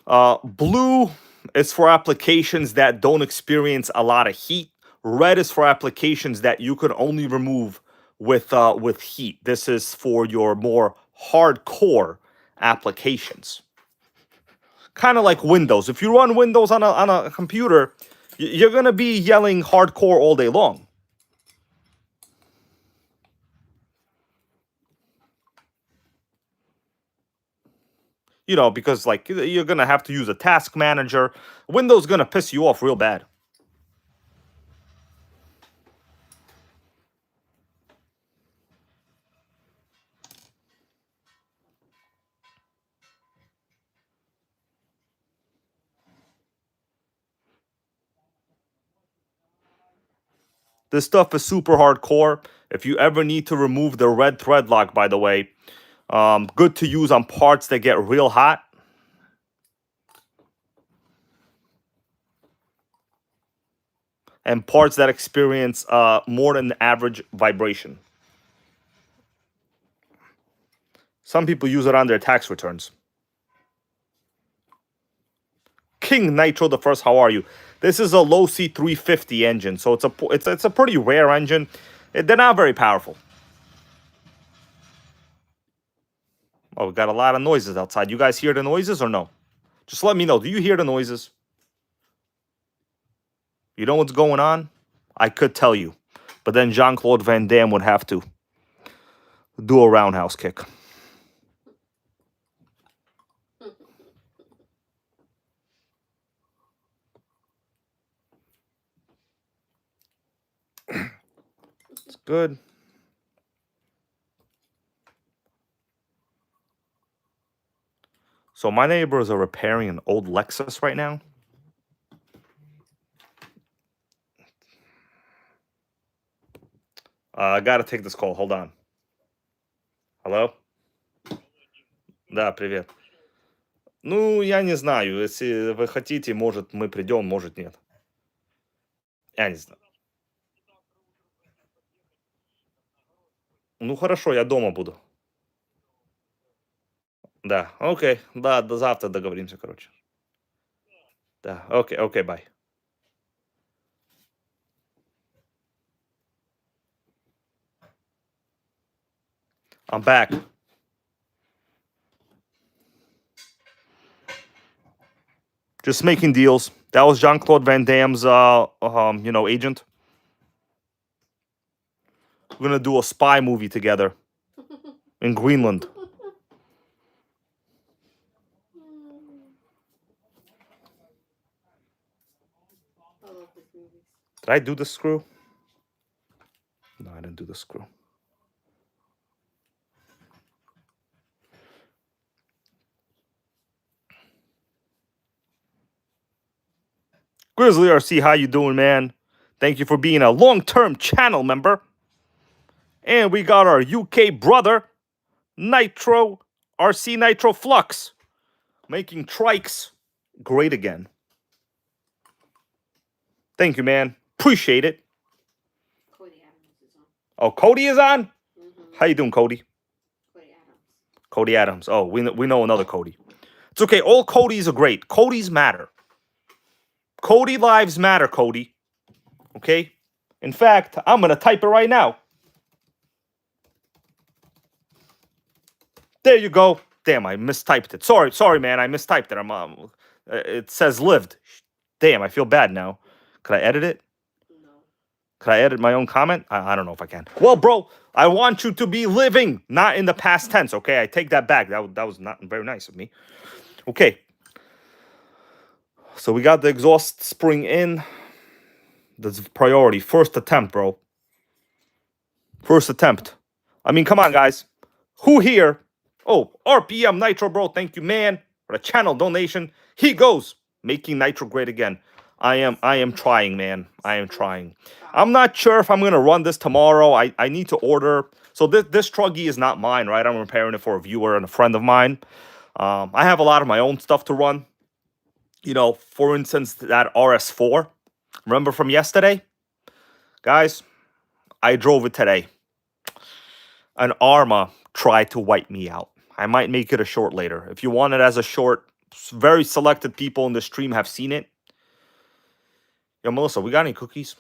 blue is for applications that don't experience a lot of heat. Red is for applications that you could only remove with heat. This is for your more hardcore applications. Kind of like Windows. If you run Windows on a computer, you're gonna be yelling hardcore all day long. You know, because like you're gonna have to use a task manager. Windows gonna piss you off real bad. This stuff is super hardcore. If you ever need to remove the red thread lock, by the way, good to use on parts that get real hot. And parts that experience more than the average vibration. Some people use it on their tax returns. King Nitro the First, how are you? This is a Losi 350 engine, so it's a pretty rare engine. They're not very powerful. Oh, we got a lot of noises outside. You guys hear the noises or no? Just let me know. Do you hear the noises? You know what's going on? I could tell you, but then Jean-Claude Van Damme would have to do a roundhouse kick. It's good. So my neighbors are repairing an old Lexus right now. I gotta take this call. Hold on. Hello? Да, привет. Ну, я не знаю. Если вы хотите, может, мы придем, может, нет. Я не знаю. Ну, хорошо, я дома буду. Да, окей. Да, до завтра договоримся, короче. Да, окей, bye. I'm back. Just making deals. That was Jean-Claude Van Damme's, agent. We're gonna do a spy movie together in Greenland.
I love his movies.
Did I do the screw? No, I didn't do the screw. Grizzly RC, how you doing, man? Thank you for being a long-term channel member. And we got our UK brother, Nitro, RC Nitro Flux, making trikes great again. Thank you, man. Appreciate it.
Cody Adams is on.
Oh, Cody is on?
Mm-hmm.
How you doing, Cody?
Cody Adams.
Cody Adams. Oh, we know another Cody. It's okay. All Codys are great. Codys matter. Cody lives matter, Cody. Okay? In fact, I'm going to type it right now. There you go. Damn, I mistyped it. Sorry, man. I mistyped it. It says lived. Damn, I feel bad now. Could I edit it?
No.
Could I edit my own comment? I don't know if I can. Well, bro, I want you to be living, not in the past tense, okay? I take that back. That was not very nice of me. Okay. So we got the exhaust spring in. That's priority. First attempt, bro. First attempt. I mean, come on, guys. Who here? Oh, RPM Nitro, bro. Thank you, man, for the channel donation. He goes. Making Nitro great again. I am trying, man. I am trying. I'm not sure if I'm going to run this tomorrow. I need to order. So this Truggy is not mine, right? I'm repairing it for a viewer and a friend of mine. I have a lot of my own stuff to run. You know, for instance, that RS4. Remember from yesterday? Guys, I drove it today. An Arma tried to wipe me out. I might make it a short later. If you want it as a short, very selected people in the stream have seen it. Yo, Melissa, we got any cookies?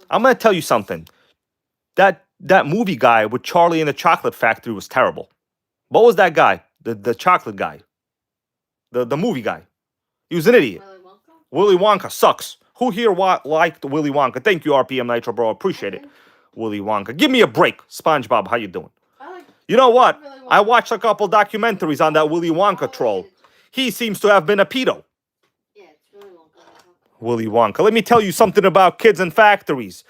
I'm going to tell you something. That movie guy with Charlie and the Chocolate Factory was terrible. What was that guy? The chocolate guy. The movie guy. He was an idiot. Willy Wonka sucks. Who here liked Willy Wonka? Thank you, RPM Nitro, bro. Appreciate it. Willy Wonka. Give me a break. SpongeBob, how you doing? You know what? I watched a couple documentaries on that Willy Wonka troll. He seems to have been a pedo. Yeah, it's Willy Wonka. Willy Wonka. Let me tell you something about kids in factories.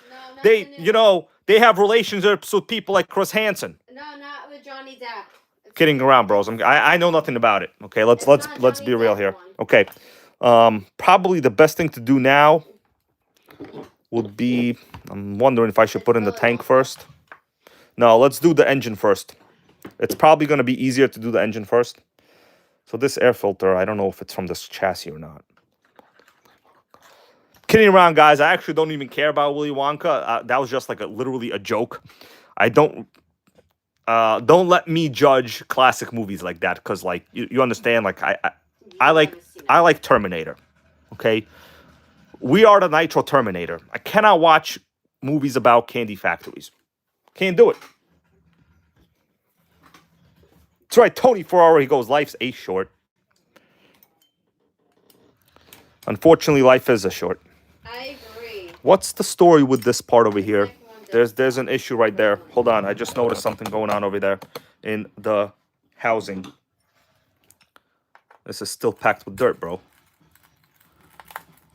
No, they have relationships with people like Chris Hansen. No, not with Johnny Depp. Kidding around, bros. I know nothing about it. Okay, let's be real here. Okay. Probably the best thing to do now would be, I'm wondering if I should put in the tank first. No, let's do the engine first. It's probably going to be easier to do the engine first. So this air filter, I don't know if it's from this chassis or not. Kidding around, guys. I actually don't even care about Willy Wonka. That was just like literally a joke. I don't let me judge classic movies like that, because like you understand, like I like Terminator. Okay, we are the Nitro Terminator. I cannot watch movies about candy factories. Can't do it. That's right, Tony Ferrari goes, life's a short. Unfortunately, life is a short.
I agree.
What's the story with this part over here? There's an issue right there. Hold on, I just noticed something going on over there in the housing. This is still packed with dirt, bro.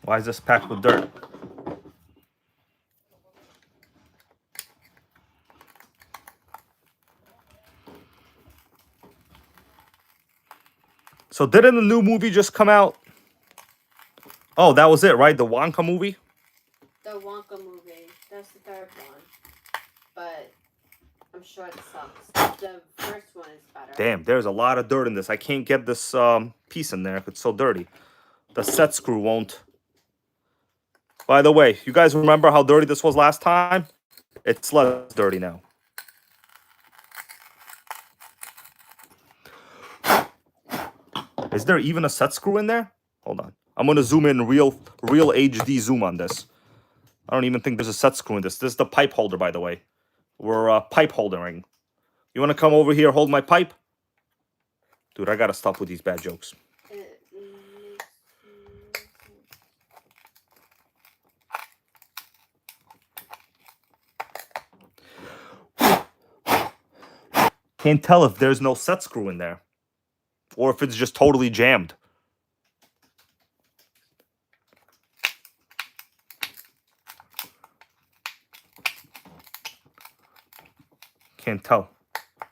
Why is this packed with dirt? So didn't the new movie just come out? Oh, that was it, right? The Wonka movie?
The Wonka movie. That's the third one. But I'm sure it sucks. The first one is better.
Damn, there's a lot of dirt in this. I can't get this piece in there. It's so dirty. The set screw won't. By the way, you guys remember how dirty this was last time? It's less dirty now. Is there even a set screw in there? Hold on. I'm going to zoom in real HD zoom on this. I don't even think there's a set screw in this. This is the pipe holder, by the way. We're pipe holdering. You want to come over here, hold my pipe? Dude, I got to stop with these bad jokes. Can't tell if there's no set screw in there. Or if it's just totally jammed. Can't tell.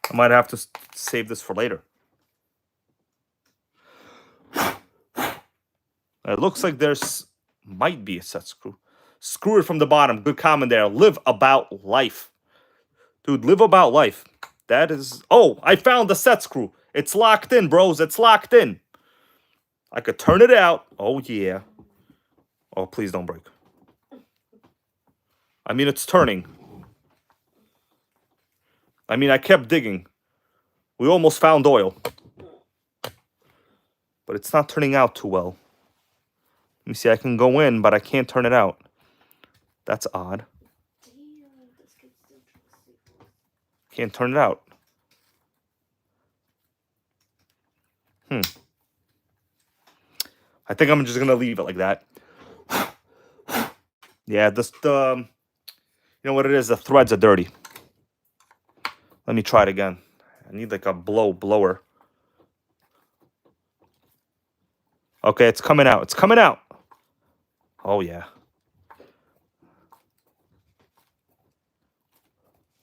I might have to save this for later. It looks like there's might be a set screw. Screw it from the bottom. Good comment there. Live about life. Dude, live about life. That is... Oh, I found the set screw. It's locked in, bros. It's locked in. I could turn it out. Oh, yeah. Oh, please don't break. I mean, it's turning. I mean, I kept digging. We almost found oil. But it's not turning out too well. Let me see. I can go in, but I can't turn it out. That's odd. Can't turn it out. I think I'm just gonna leave it like that. Yeah, you know what it is? The threads are dirty. Let me try it again. I need like a blower. Okay, it's coming out. It's coming out. Oh yeah.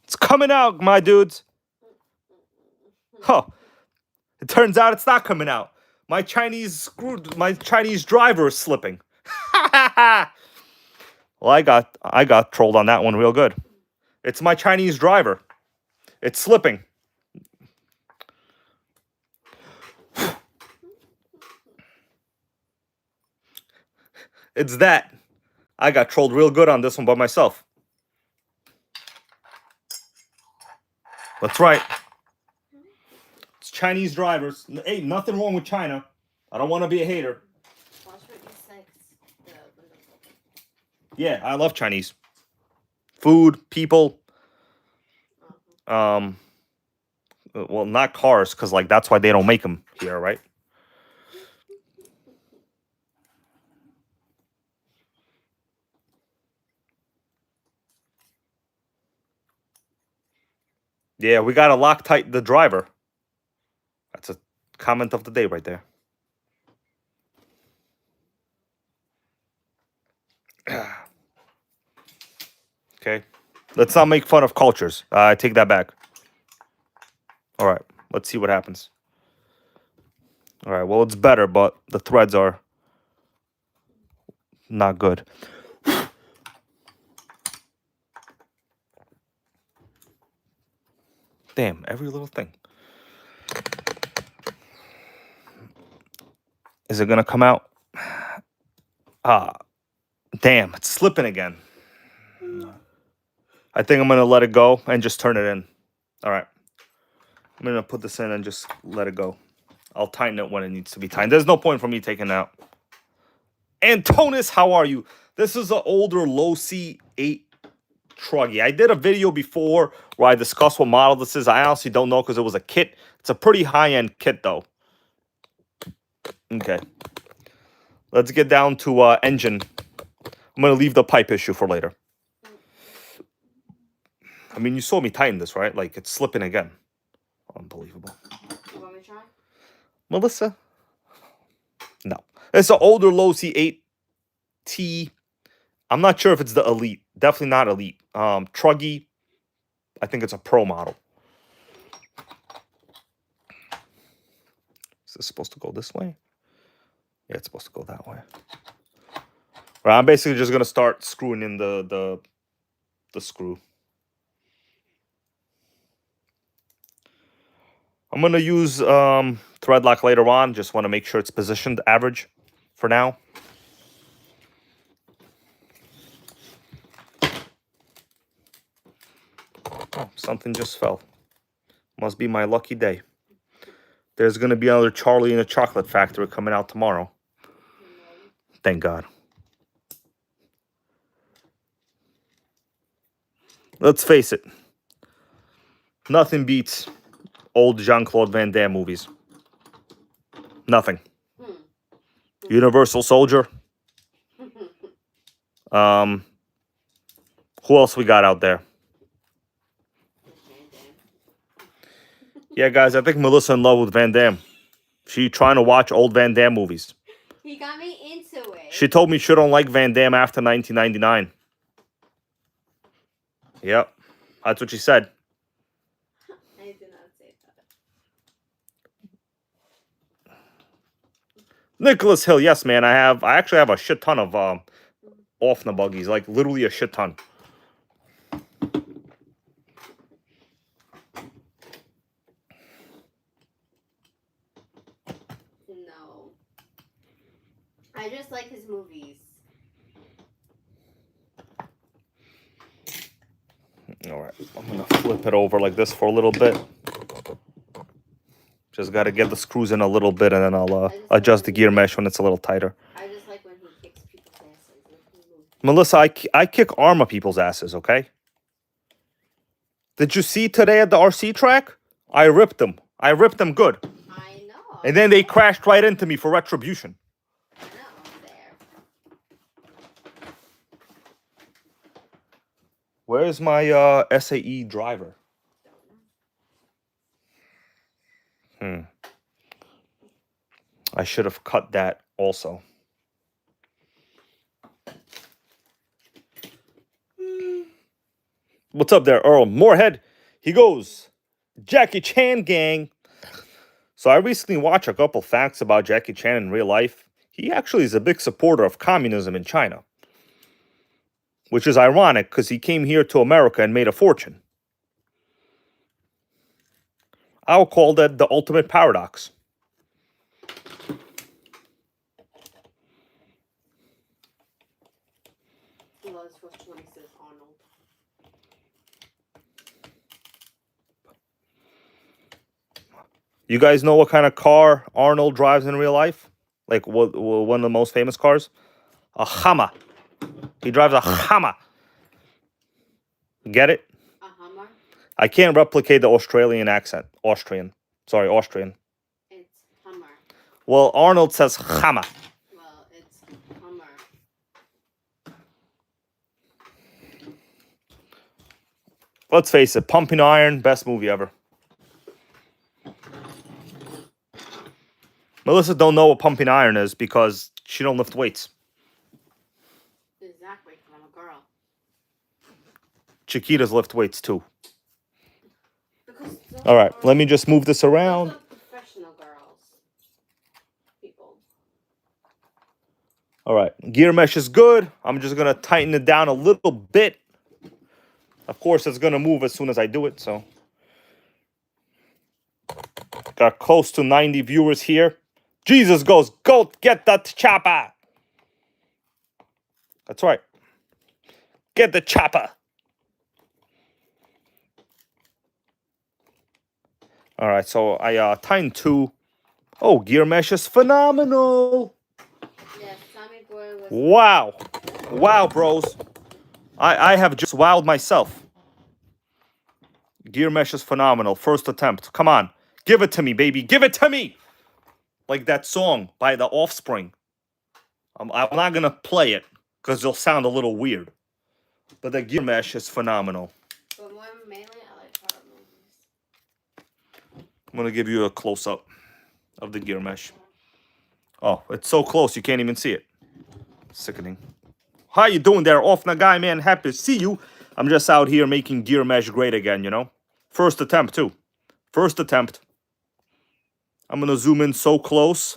It's coming out, my dudes. Oh, it turns out it's not coming out. My Chinese driver is slipping. Well, I got trolled on that one real good. It's my Chinese driver. It's slipping. It's that. I got trolled real good on this one by myself. That's right. It's Chinese drivers. Ain't nothing wrong with China. I don't want to be a hater.
Watch what you say.
Yeah, I love Chinese. Food, people. Well, not cars, because like that's why they don't make them here, right? Yeah, we gotta Loctite the driver. That's a comment of the day right there. Okay, let's not make fun of cultures. I take that back. All right, let's see what happens. All right, well, it's better, but the threads are not good. Damn, every little thing. Is it gonna come out? Damn, it's slipping again. I think I'm gonna let it go and just turn it in. All right, I'm gonna put this in and just let it go. I'll tighten it when it needs to be tightened. There's no point for me taking it out. Antonis, how are you? This is an older Losi 8 Truggy. I did a video before where I discussed what model this is. I honestly don't know because it was a kit. It's a pretty high-end kit, though. Okay. Let's get down to engine. I'm going to leave the pipe issue for later. I mean, you saw me tighten this, right? Like, it's slipping again. Unbelievable.
You want me to try?
Melissa? No. It's an older Losi 8T. I'm not sure if it's the Elite. Definitely not Elite. Truggy. I think it's a Pro model. Is this supposed to go this way? Yeah, it's supposed to go that way. Right, I'm basically just gonna start screwing in the screw. I'm gonna use thread lock later on. Just want to make sure it's positioned average for now. Oh, something just fell. Must be my lucky day. There's gonna be another Charlie in the Chocolate Factory coming out tomorrow. Thank God. Let's face it. Nothing beats old Jean-Claude Van Damme movies. Nothing. Universal Soldier. Who else we got out there? Yeah, guys, I think Melissa in love with Van Damme. She trying to watch old Van Damme movies.
He got me into it.
She told me she don't like Van Damme after 1999. Yep, that's what she said.
I did not say that.
Nicholas Hill, yes, man. I actually have a shit ton of off-the buggies, like literally a shit ton.
No. I just like his movies.
All right, I'm gonna flip it over like this for a little bit. Just gotta get the screws in a little bit, and then I'll adjust the gear mesh when it's a little tighter.
I just like when he kicks people's asses.
Melissa, I kick arm of people's asses, okay? Did you see today at the RC track? I ripped them. I ripped them good.
I know.
And then they crashed right into me for retribution.
I know. There.
Where's my SAE driver? I should have cut that also. What's up there, Earl? Moorhead. He goes, Jackie Chan gang. So I recently watched a couple facts about Jackie Chan in real life. He actually is a big supporter of communism in China. Which is ironic because he came here to America and made a fortune. I'll call that the ultimate paradox.
Losi 420 says Arnold.
You guys know what kind of car Arnold drives in real life? Like one of the most famous cars? A Hummer. He drives a Hummer. Get it?
A Hummer?
I can't replicate the Australian accent. Austrian. Sorry, Austrian.
It's Hummer.
Well, Arnold says Hummer.
Well, it's Hummer.
Let's face it, Pumping Iron, best movie ever. Melissa don't know what Pumping Iron is because she don't lift weights.
Exactly, because I'm a girl.
Chiquitas lift weights too.
Because
All right, let me just move this around.
those are professional girls. People.
All right, gear mesh is good. I'm just going to tighten it down a little bit. Of course, it's going to move as soon as I do it, so. Got close to 90 viewers here. Jesus goes, go get that chopper. That's right. Get the chopper. All right, so I tightened 2. Oh, gear mesh is phenomenal.
Yes, Tommy Boy was.
Wow. Wow, bros. I have just wowed myself. Gear mesh is phenomenal. First attempt. Come on. Give it to me, baby. Give it to me. Like that song by The Offspring. I'm not going to play it because it'll sound a little weird. But the gear mesh is phenomenal.
But more mainly, I like horror movies.
I'm going to give you a close-up of the gear mesh. Oh, it's so close you can't even see it. Sickening. How you doing there, Off Nagai, man? Happy to see you. I'm just out here making gear mesh great again, you know? First attempt, too. First attempt. I'm going to zoom in so close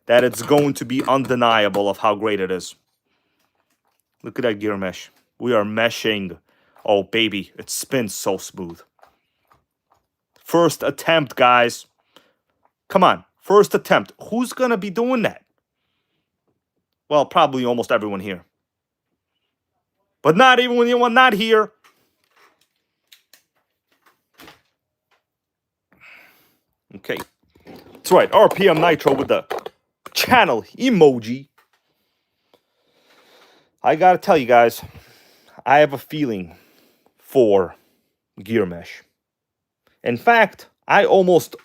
that it's going to be undeniable of how great it is. Look at that gear mesh. We are meshing. Oh, baby. It spins so smooth. First attempt, guys. Come on. First attempt. Who's going to be doing that? Well, probably almost everyone here. But not even when anyone not here. Okay. That's right. RPM Nitro with the channel emoji. I gotta tell you guys, I have a feeling for gear mesh. In fact, I almost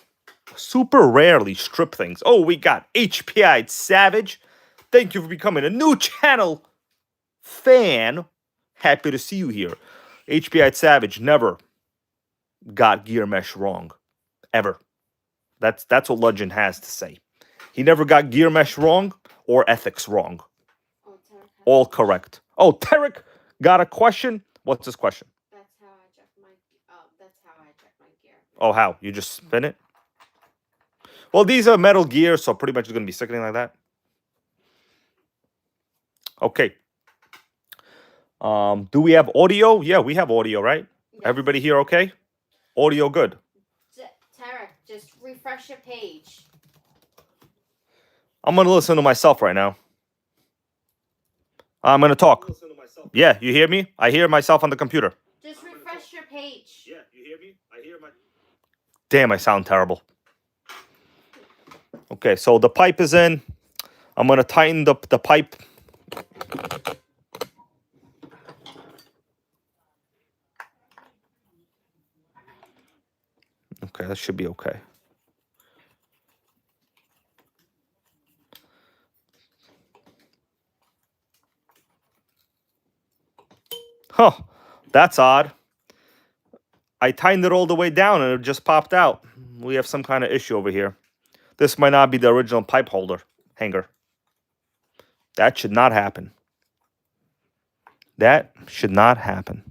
super rarely strip things. Oh, we got HPI Savage. Thank you for becoming a new channel fan. Happy to see you here. HPI Savage never got gear mesh wrong. Ever. That's what Legend has to say. He never got gear mesh wrong or ethics wrong.
Oh,
All correct. Oh, Tarek got a question. What's his question?
That's how I check my. That's how I check my gear.
Oh, how? You just spin it? Well, these are Metal Gear, so pretty much it's going to be sickening like that. Okay. Do we have audio? Yeah, we have audio, right?
Yes.
Everybody here okay? Audio good.
Tarek, just refresh your page.
I'm going to listen to myself right now. I'm going to talk. Yeah, you hear me? I hear myself on the computer.
Just refresh your page.
Yeah, you hear me? I hear my... Damn, I sound terrible. Okay, so the pipe is in. I'm going to tighten the pipe. Okay, that should be okay. Huh, that's odd. I tightened it all the way down and it just popped out. We have some kind of issue over here. This might not be the original pipe holder hanger. That should not happen. That should not happen.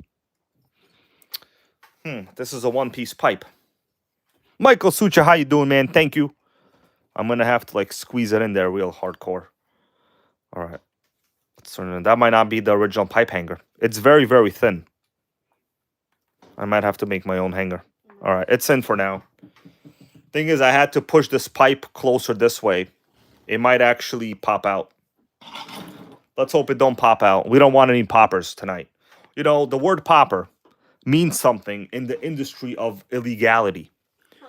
This is a one-piece pipe. Michael Sucha, how you doing, man? Thank you. I'm going to have to, like, squeeze it in there real hardcore. All right. That might not be the original pipe hanger. It's very, very thin. I might have to make my own hanger. All right, it's in for now. Thing is, I had to push this pipe closer this way. It might actually pop out. Let's hope it don't pop out. We don't want any poppers tonight. You know, the word popper means something in the industry of illegality.
I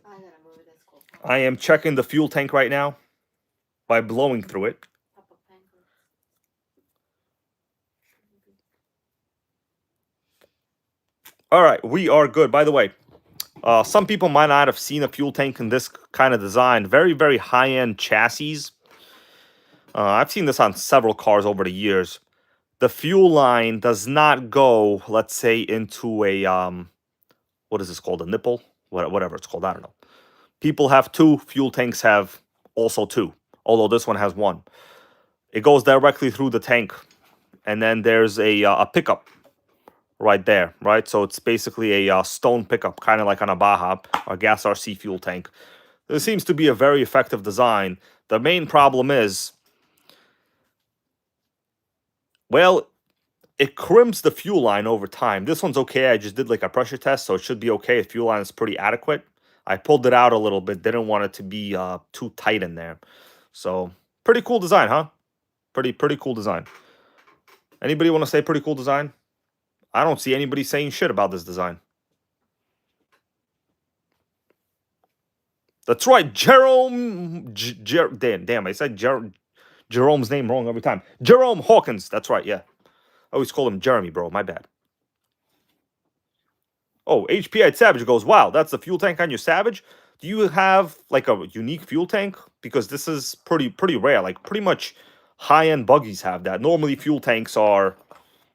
gotta move it. That's cool.
I am checking the fuel tank right now by blowing through it. All right, we are good. By the way, some people might not have seen a fuel tank in this kind of design. Very, very high-end chassis. I've seen this on several cars over the years. The fuel line does not go, let's say, into a, what is this called? A nipple? Whatever it's called. I don't know. People have two. Fuel tanks have also two, although this one has one. It goes directly through the tank. And then there's a pickup right there, right? So it's basically a stone pickup, kind of like on a Baja, or gas RC fuel tank. This seems to be a very effective design. The main problem is, well, it crimps the fuel line over time. This one's okay. I just did like a pressure test, so it should be okay. The fuel line is pretty adequate. I pulled it out a little bit. Didn't want it to be too tight in there. So, pretty cool design, huh? Pretty cool design. Anybody want to say pretty cool design? I don't see anybody saying shit about this design. That's right, Jerome. Damn, I said Jerome's name wrong every time. Jerome Hawkins. That's right, yeah. I always call him Jeremy, bro. My bad. Oh, HPI Savage goes, wow, that's the fuel tank on your Savage? Do you have, like, a unique fuel tank? Because this is pretty rare. Like, pretty much high-end buggies have that. Normally, fuel tanks are,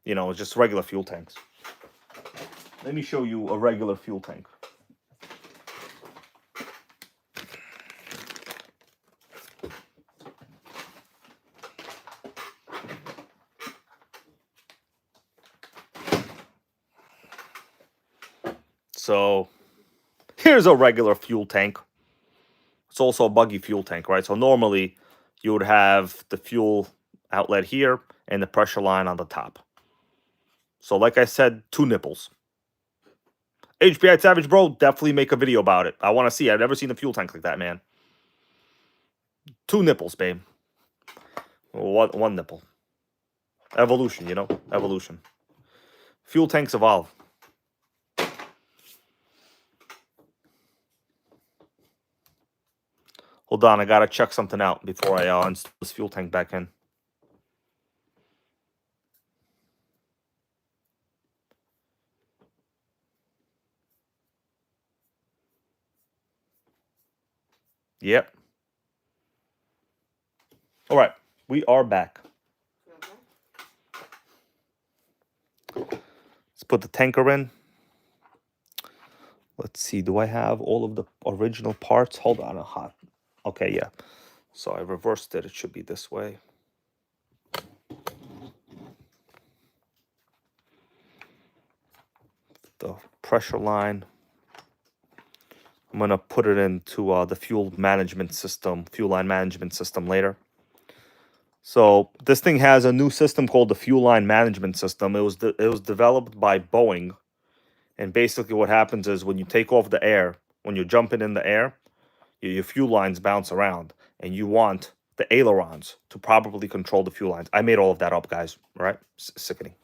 you know, just regular fuel tanks. Let me show you a regular fuel tank. So, here's a regular fuel tank. It's also a buggy fuel tank, right? So normally, you would have the fuel outlet here and the pressure line on the top. So like I said, two nipples. HPI Savage, bro, definitely make a video about it. I want to see. I've never seen a fuel tank like that, man. Two nipples, babe. One nipple. Evolution, you know? Evolution. Fuel tanks evolve. Hold on, I gotta check something out before I install this fuel tank back in. Yep. All right, we are back. Let's put the tanker in. Let's see, do I have all of the original parts? Hold on, a hot. Okay, yeah. So I reversed it. It should be this way. The pressure line. I'm going to put it into the fuel management system, fuel line management system later. So this thing has a new system called the fuel line management system. It was developed by Boeing. And basically what happens is when you take off the air, when you're jumping in the air, your fuel lines bounce around. And you want the ailerons to properly control the fuel lines. I made all of that up, guys. All right? Sickening.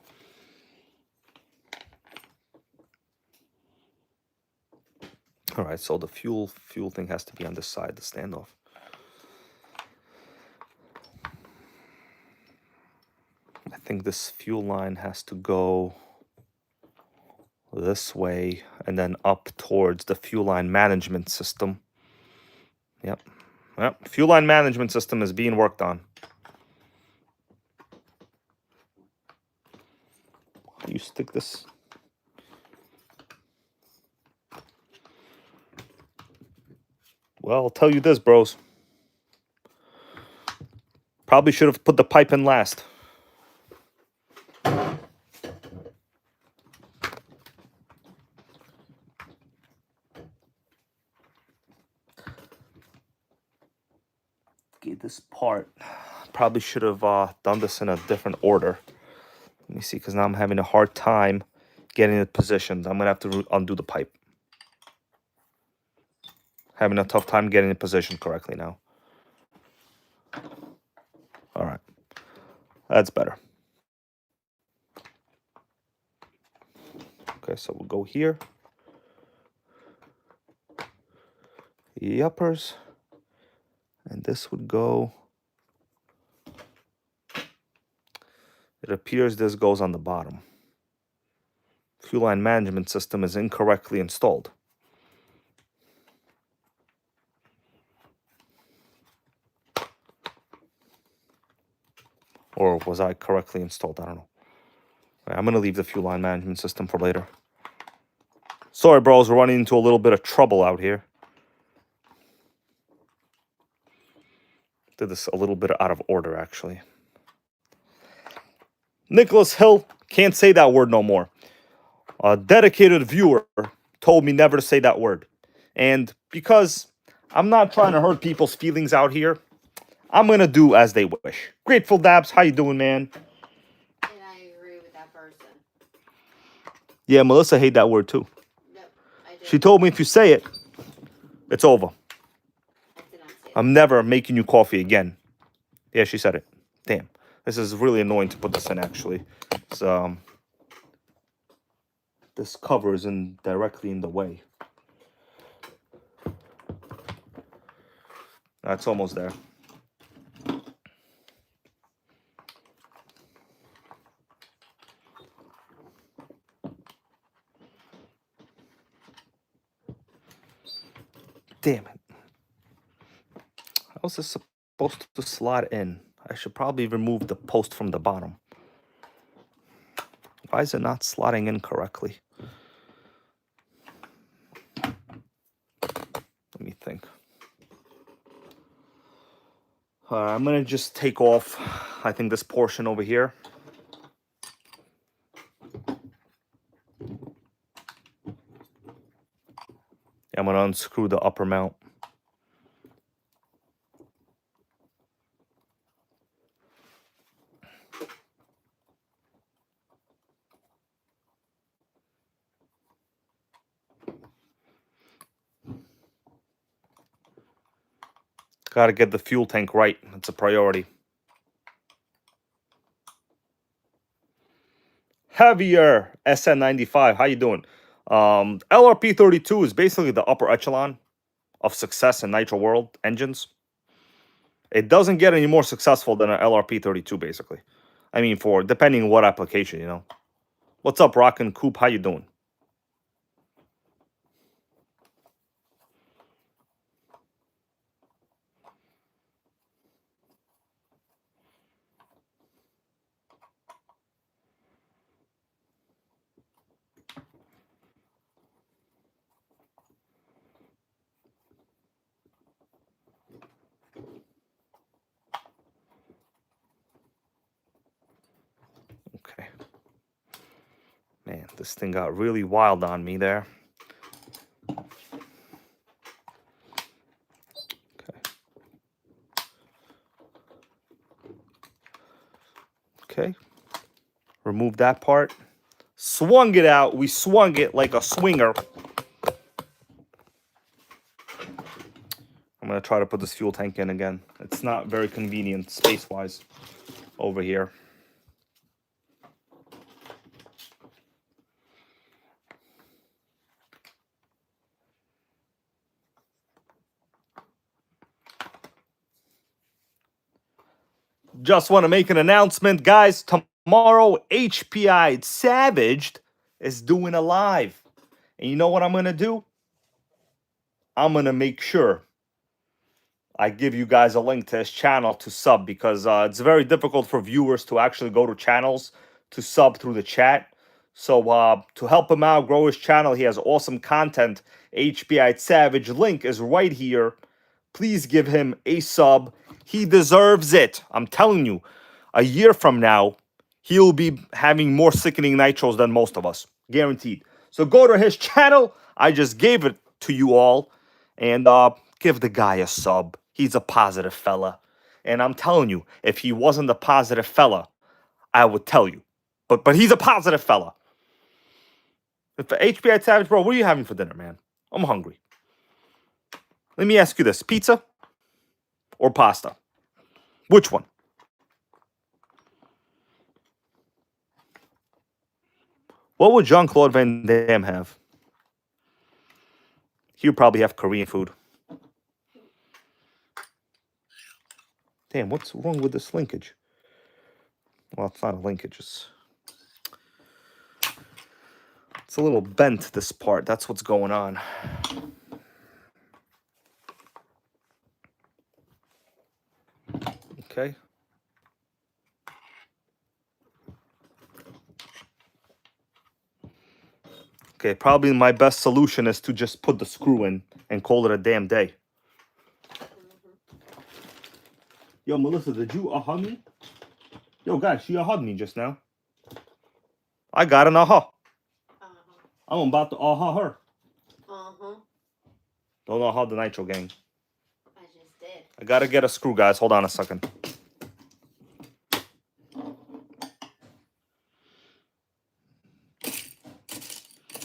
All right, so the fuel thing has to be on this side, the standoff. I think this fuel line has to go this way and then up towards the fuel line management system. Yep. Yep. Fuel line management system is being worked on. You stick this. Well, I'll tell you this, bros. Probably should have put the pipe in last. Okay, this part, probably should have done this in a different order. Let me see, because now I'm having a hard time getting it positioned. I'm going to have to undo the pipe. Having a tough time getting it positioned correctly now. All right. That's better. Okay, so we'll go here. The uppers. And this would go... It appears this goes on the bottom. Fuel line management system is incorrectly installed. Or was I correctly installed? I don't know. Right, I'm going to leave the fuel line management system for later. Sorry, bros. We're running into a little bit of trouble out here. Did this a little bit out of order, actually. Nicholas Hill, can't say that word no more. A dedicated viewer told me never to say that word. And because I'm not trying to hurt people's feelings out here, I'm going to do as they wish. Grateful Dabs, how you doing, man?
And I agree with that person.
Yeah, Melissa hated that word too.
Yep, I did.
She told me if you say it, it's over.
I did not say that.
I'm never making you coffee again. Yeah, she said it. Damn. This is really annoying to put this in, actually. So, this cover is directly in the way. That's almost there. Damn it. How's this supposed to slot in? I should probably remove the post from the bottom. Why is it not slotting in correctly? Let me think. I'm going to just take off, I think, this portion over here. I'm going to unscrew the upper mount. Got to get the fuel tank right. It's a priority. Heavier SN95. How you doing? LRP32 is basically the upper echelon of success in Nitro World engines. It doesn't get any more successful than an LRP32, basically. I mean, for depending what application, you know. What's up, Rockin' Coop? How you doing? Okay. Man, this thing got really wild on me there. Okay. Okay. Remove that part. Swung it out. We swung it like a swinger. I'm going to try to put this fuel tank in again. It's not very convenient space-wise over here. Just want to make an announcement, guys. Tomorrow, HPI Savaged is doing a live. And you know what I'm going to do? I'm going to make sure I give you guys a link to his channel to sub, because it's very difficult for viewers to actually go to channels to sub through the chat. So to help him out, grow his channel, he has awesome content. HBI Savage link is right here. Please give him a sub. He deserves it. I'm telling you, a year from now, he'll be having more sickening nitros than most of us. Guaranteed. So go to his channel. I just gave it to you all. And give the guy a sub. He's a positive fella. And I'm telling you, if he wasn't a positive fella, I would tell you. But he's a positive fella. If HBI Savage, bro, what are you having for dinner, man? I'm hungry. Let me ask you this. Pizza or pasta? Which one? What would Jean-Claude Van Damme have? He would probably have Korean food. Damn, what's wrong with this linkage? Well, it's not a linkage. It's a little bent, this part. That's what's going on. Okay. Okay, probably my best solution is to just put the screw in and call it a damn day. Yo, Melissa, did you hug me? Yo, guys, she hugged me just now. I got an aha. I'm about to aha her. Don't aha the NitroGang.
I just did.
I gotta get a screw, guys. Hold on a second.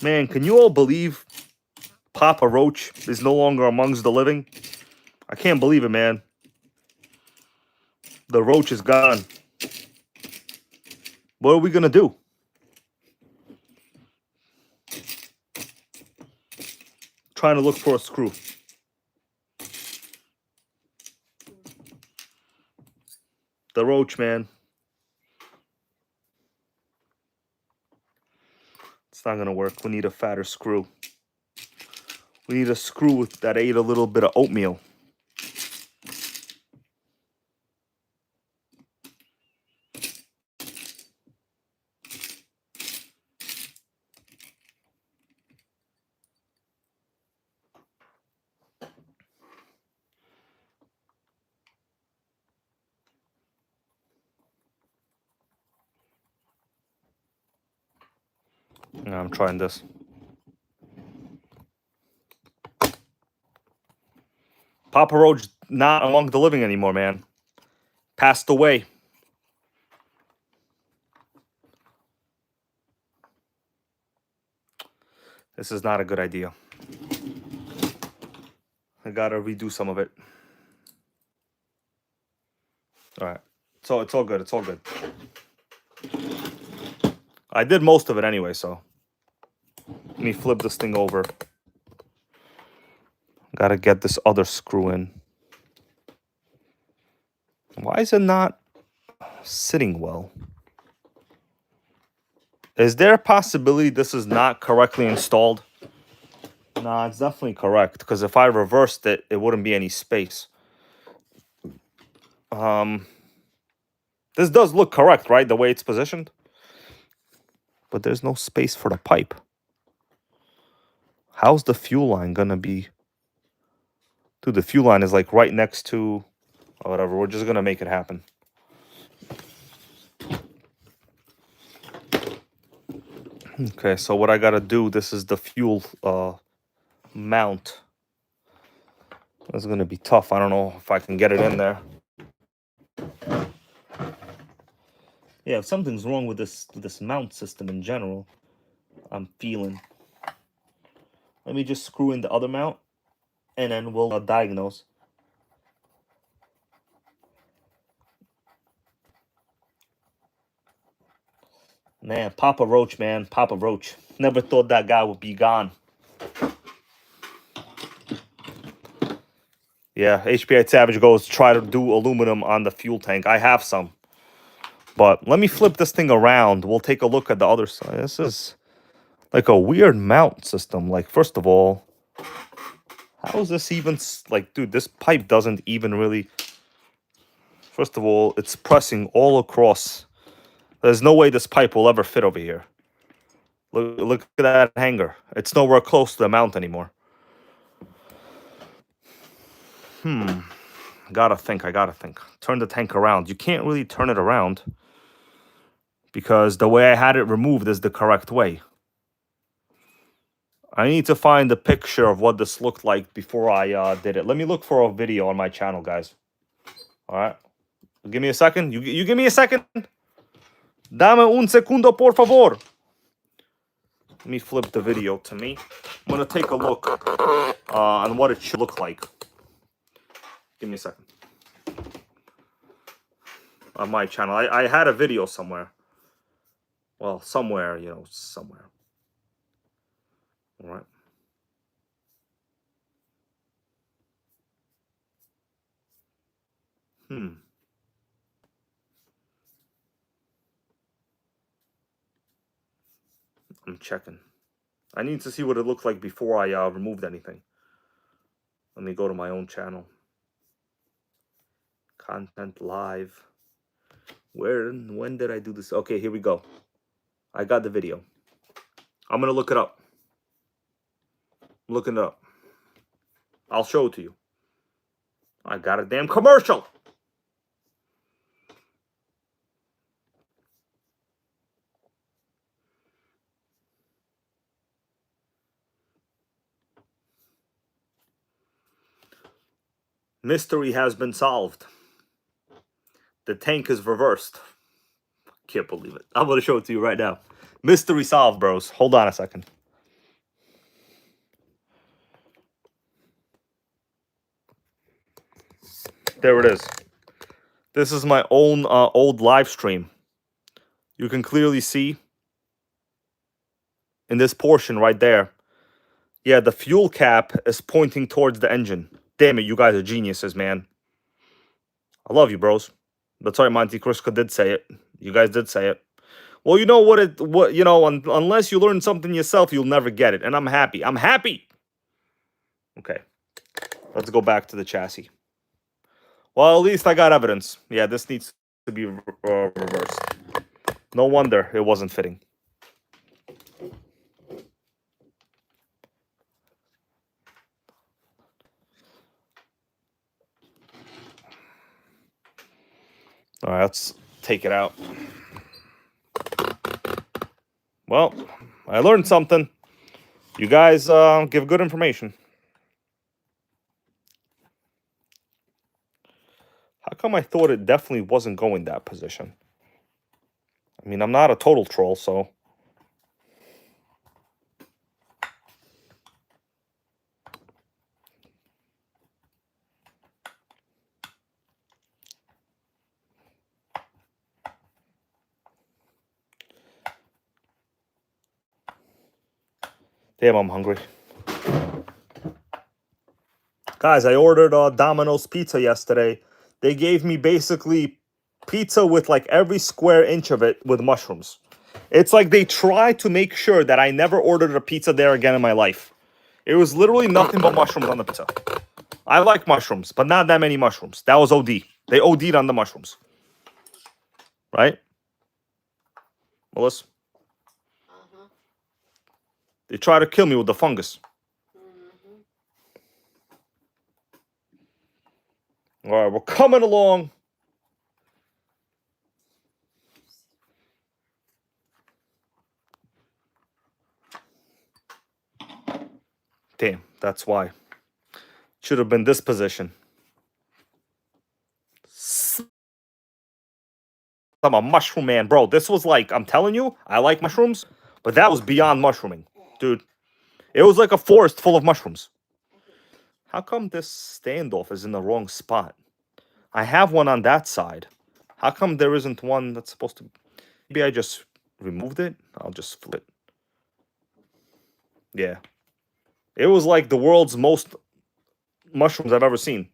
Man, can you all believe Papa Roach is no longer amongst the living? I can't believe it, man. The Roach is gone. What are we gonna do? Trying to look for a screw. The Roach, man. It's not gonna work. We need a fatter screw. We need a screw that ate a little bit of oatmeal. I'm trying this. Papa Roach not among the living anymore, man. Passed away. This is not a good idea. I gotta redo some of it. All right. So it's all good. It's all good. I did most of it anyway, so let me flip this thing over. Gotta get this other screw in. Why is it not sitting well? Is there a possibility this is not correctly installed? Nah, it's definitely correct, because if I reversed it, it wouldn't be any space. This does look correct, right? The way it's positioned. But there's no space for the pipe. How's the fuel line gonna be? Dude, the fuel line is like right next to... or whatever, we're just gonna make it happen. Okay, so what I gotta do, this is the fuel mount. It's gonna be tough. I don't know if I can get it in there. Yeah, something's wrong with this mount system in general. I'm feeling. Let me just screw in the other mount, and then we'll diagnose. Man, Papa Roach, man. Papa Roach. Never thought that guy would be gone. Yeah, HBI Savage goes try to do aluminum on the fuel tank. I have some. But let me flip this thing around. We'll take a look at the other side. This is like a weird mount system. Like, first of all, how is this even like, dude, this pipe doesn't even really. First of all, it's pressing all across. There's no way this pipe will ever fit over here. Look at that hanger. It's nowhere close to the mount anymore. I gotta think. Turn the tank around. You can't really turn it around because the way I had it removed is the correct way. I need to find a picture of what this looked like before I did it. Let me look for a video on my channel, guys. All right. Give me a second. You give me a second. Dame un segundo, por favor. Let me flip the video to me. I'm going to take a look on what it should look like. Give me a second. On my channel. I had a video somewhere. Well, somewhere, you know, somewhere. All right. I'm checking. I need to see what it looked like before I removed anything. Let me go to my own channel. Content live. When did I do this? Okay, here we go. I got the video. I'm going to look it up. I'm looking it up. I'll show it to you. I got a damn commercial. Mystery has been solved. The tank is reversed. Can't believe it. I'm going to show it to you right now. Mystery solved, bros. Hold on a second. There it is. This is my own old live stream. You can clearly see in this portion right there. Yeah, the fuel cap is pointing towards the engine. Damn it, you guys are geniuses, man. I love you, bros. That's right, Monte Cristo did say it. You guys did say it. Well, you know what you know, unless you learn something yourself, you'll never get it. And I'm happy. I'm happy. Okay. Let's go back to the chassis. Well, at least I got evidence. Yeah, this needs to be reversed. No wonder it wasn't fitting. All right, let's take it out. Well, I learned something. You guys give good information. How come I thought it definitely wasn't going that position? I mean, I'm not a total troll, so... Damn, I'm hungry. Guys, I ordered Domino's pizza yesterday. They gave me basically pizza with like every square inch of it with mushrooms. It's like they tried to make sure that I never ordered a pizza there again in my life. It was literally nothing but mushrooms on the pizza. I like mushrooms, but not that many mushrooms. That was OD. They OD'd on the mushrooms. Right? Melissa?
Uh-huh.
They try to kill me with the fungus. All right, we're coming along. Damn, that's why. Should have been this position. I'm a mushroom man, bro. This was like, I'm telling you, I like mushrooms, but that was beyond mushrooming, dude. It was like a forest full of mushrooms. How come this standoff is in the wrong spot? I have one on that side. How come there isn't one that's supposed to... Maybe I just removed it? I'll just flip it. Yeah. It was like the world's most mushrooms I've ever seen.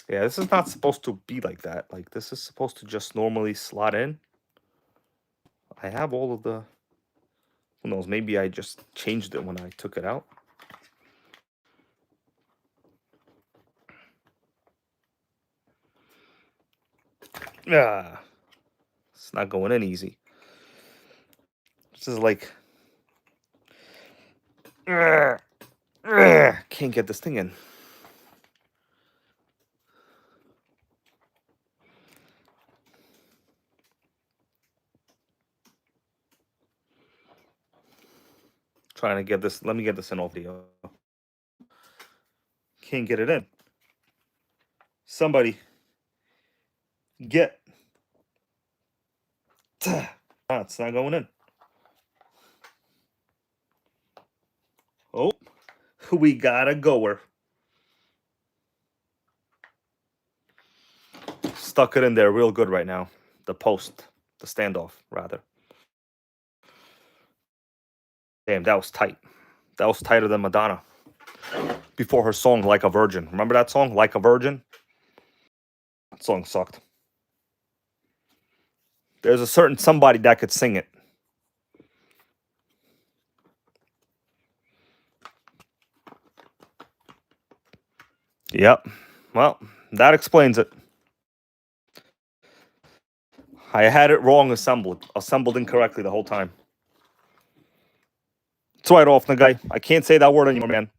Yeah, this is not supposed to be like that. Like, this is supposed to just normally slot in. I have all of the... Who knows? Maybe I just changed it when I took it out. Yeah, it's not going in easy. This is like... Can't get this thing in. Trying to get this. Let me get this in off video. Can't get it in. Somebody get. It's not going in. Oh, we got a goer. Stuck it in there real good right now. The post, the standoff, rather. Damn, that was tight. That was tighter than Madonna before her song Like a Virgin. Remember that song, Like a Virgin? That song sucked. There's a certain somebody that could sing it. Yep. Well, that explains it. I had it wrong assembled incorrectly the whole time. It's right off, guy. I can't say that word anymore, man.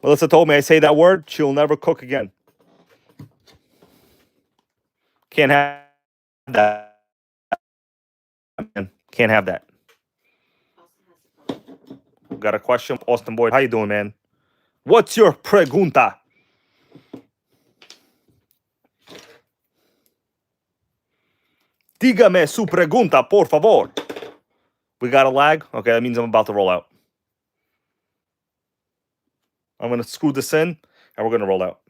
Melissa told me I say that word, she'll never cook again. Can't have that. Man. Can't have that. Got a question, Austin Boyd. How you doing, man? What's your pregunta? Dígame su pregunta, por favor. We got a lag? Okay, that means I'm about to roll out. I'm going to screw this in, and we're going to roll out.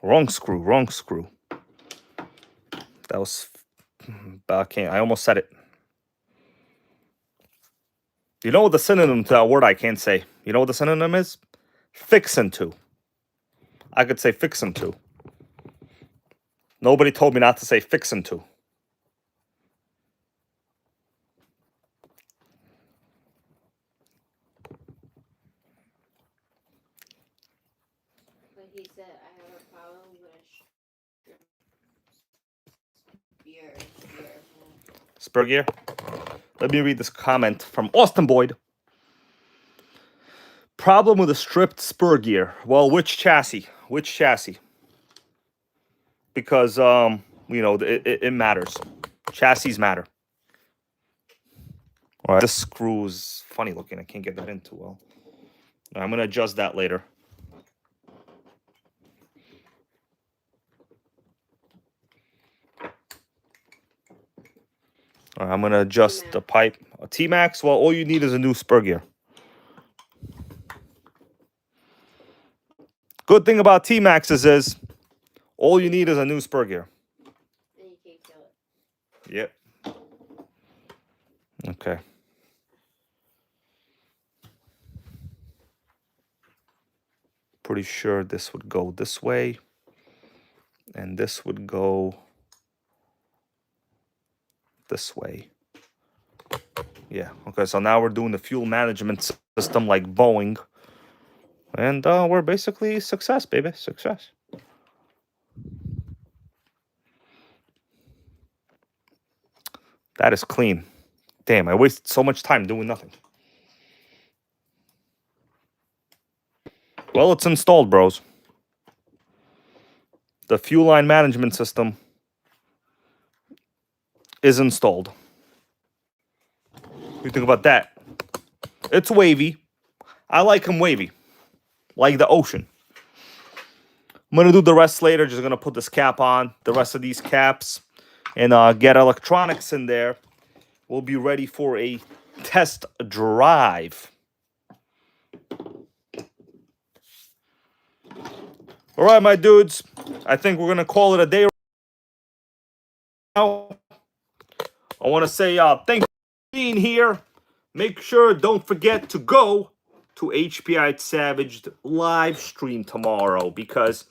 Wrong screw, wrong screw. That was... I almost said it. You know what the synonym to that word I can't say? You know what the synonym is? Fixin' to. I could say fixin' to. Nobody told me not to say fixin' to.
But he said I have a problem with
Spur gear. Let me read this comment from Austin Boyd. Problem with a stripped spur gear. Well, which chassis? Which chassis? Because you know, it matters. Chassis matter. All right, this screw is funny looking. I can't get that in too well. I'm gonna adjust that later. All right, I'm gonna adjust the pipe. A T-Max. Well, all you need is a new spur gear. Good thing about T-Maxes is all you need is a new spur gear.
and you can't kill it.
Yep. Okay. Pretty sure this would go this way. And this would go this way. Yeah. Okay, so now we're doing the fuel management system like Boeing. And we're basically success, baby. Success. That is clean. Damn, I wasted so much time doing nothing. Well, it's installed, bros. The fuel line management system is installed. What do you think about that? It's wavy. I like him wavy. Like the ocean. I'm going to do the rest later. Just going to put this cap on. The rest of these caps. And get electronics in there. We'll be ready for a test drive. All right, my dudes. I think we're going to call it a day now. I want to say thank you for being here. make sure, don't forget to go to HPI Savaged live stream tomorrow, because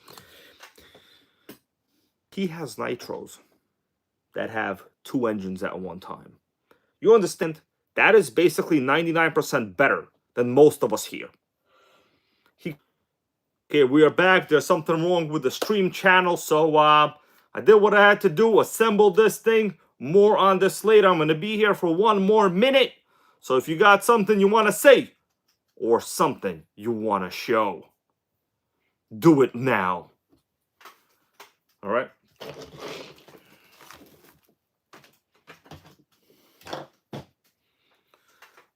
he has nitros that have 2 engines at one time. You understand? That is basically 99% better than most of us here. Okay, we are back. There's something wrong with the stream channel, so I did what I had to do, assemble this thing. More on this later. I'm going to be here for 1 more minute. So if you got something you want to say or something you want to show, do it now. All right?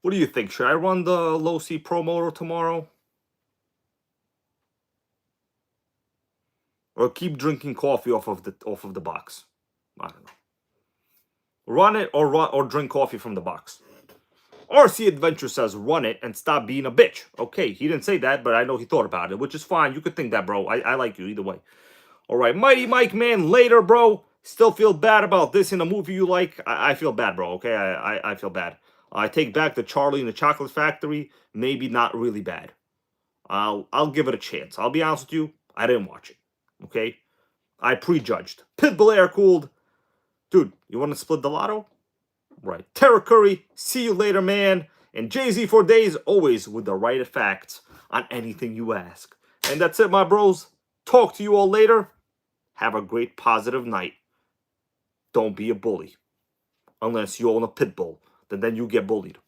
What do you think? Should I run the Losi Pro motor tomorrow? Or keep drinking coffee off of the box? I don't know. Run it or drink coffee from the box. RC Adventure says run it and stop being a bitch. Okay, he didn't say that, but I know he thought about it, which is fine. You could think that, bro. I like you either way. All right, Mighty Mike, man, later, bro. Still feel bad about this in a movie you like? I feel bad, bro, okay? I feel bad. I take back the Charlie and the Chocolate Factory. Maybe not really bad. I'll give it a chance. I'll be honest with you. I didn't watch it, okay? I prejudged. Pitbull Air Cooled. Dude, you want to split the lotto? Right. Tara Curry, see you later, man. And Jay-Z for days, always with the right facts on anything you ask. And that's it, my bros. Talk to you all later. Have a great positive night. Don't be a bully. Unless you own a pit bull. Then you get bullied.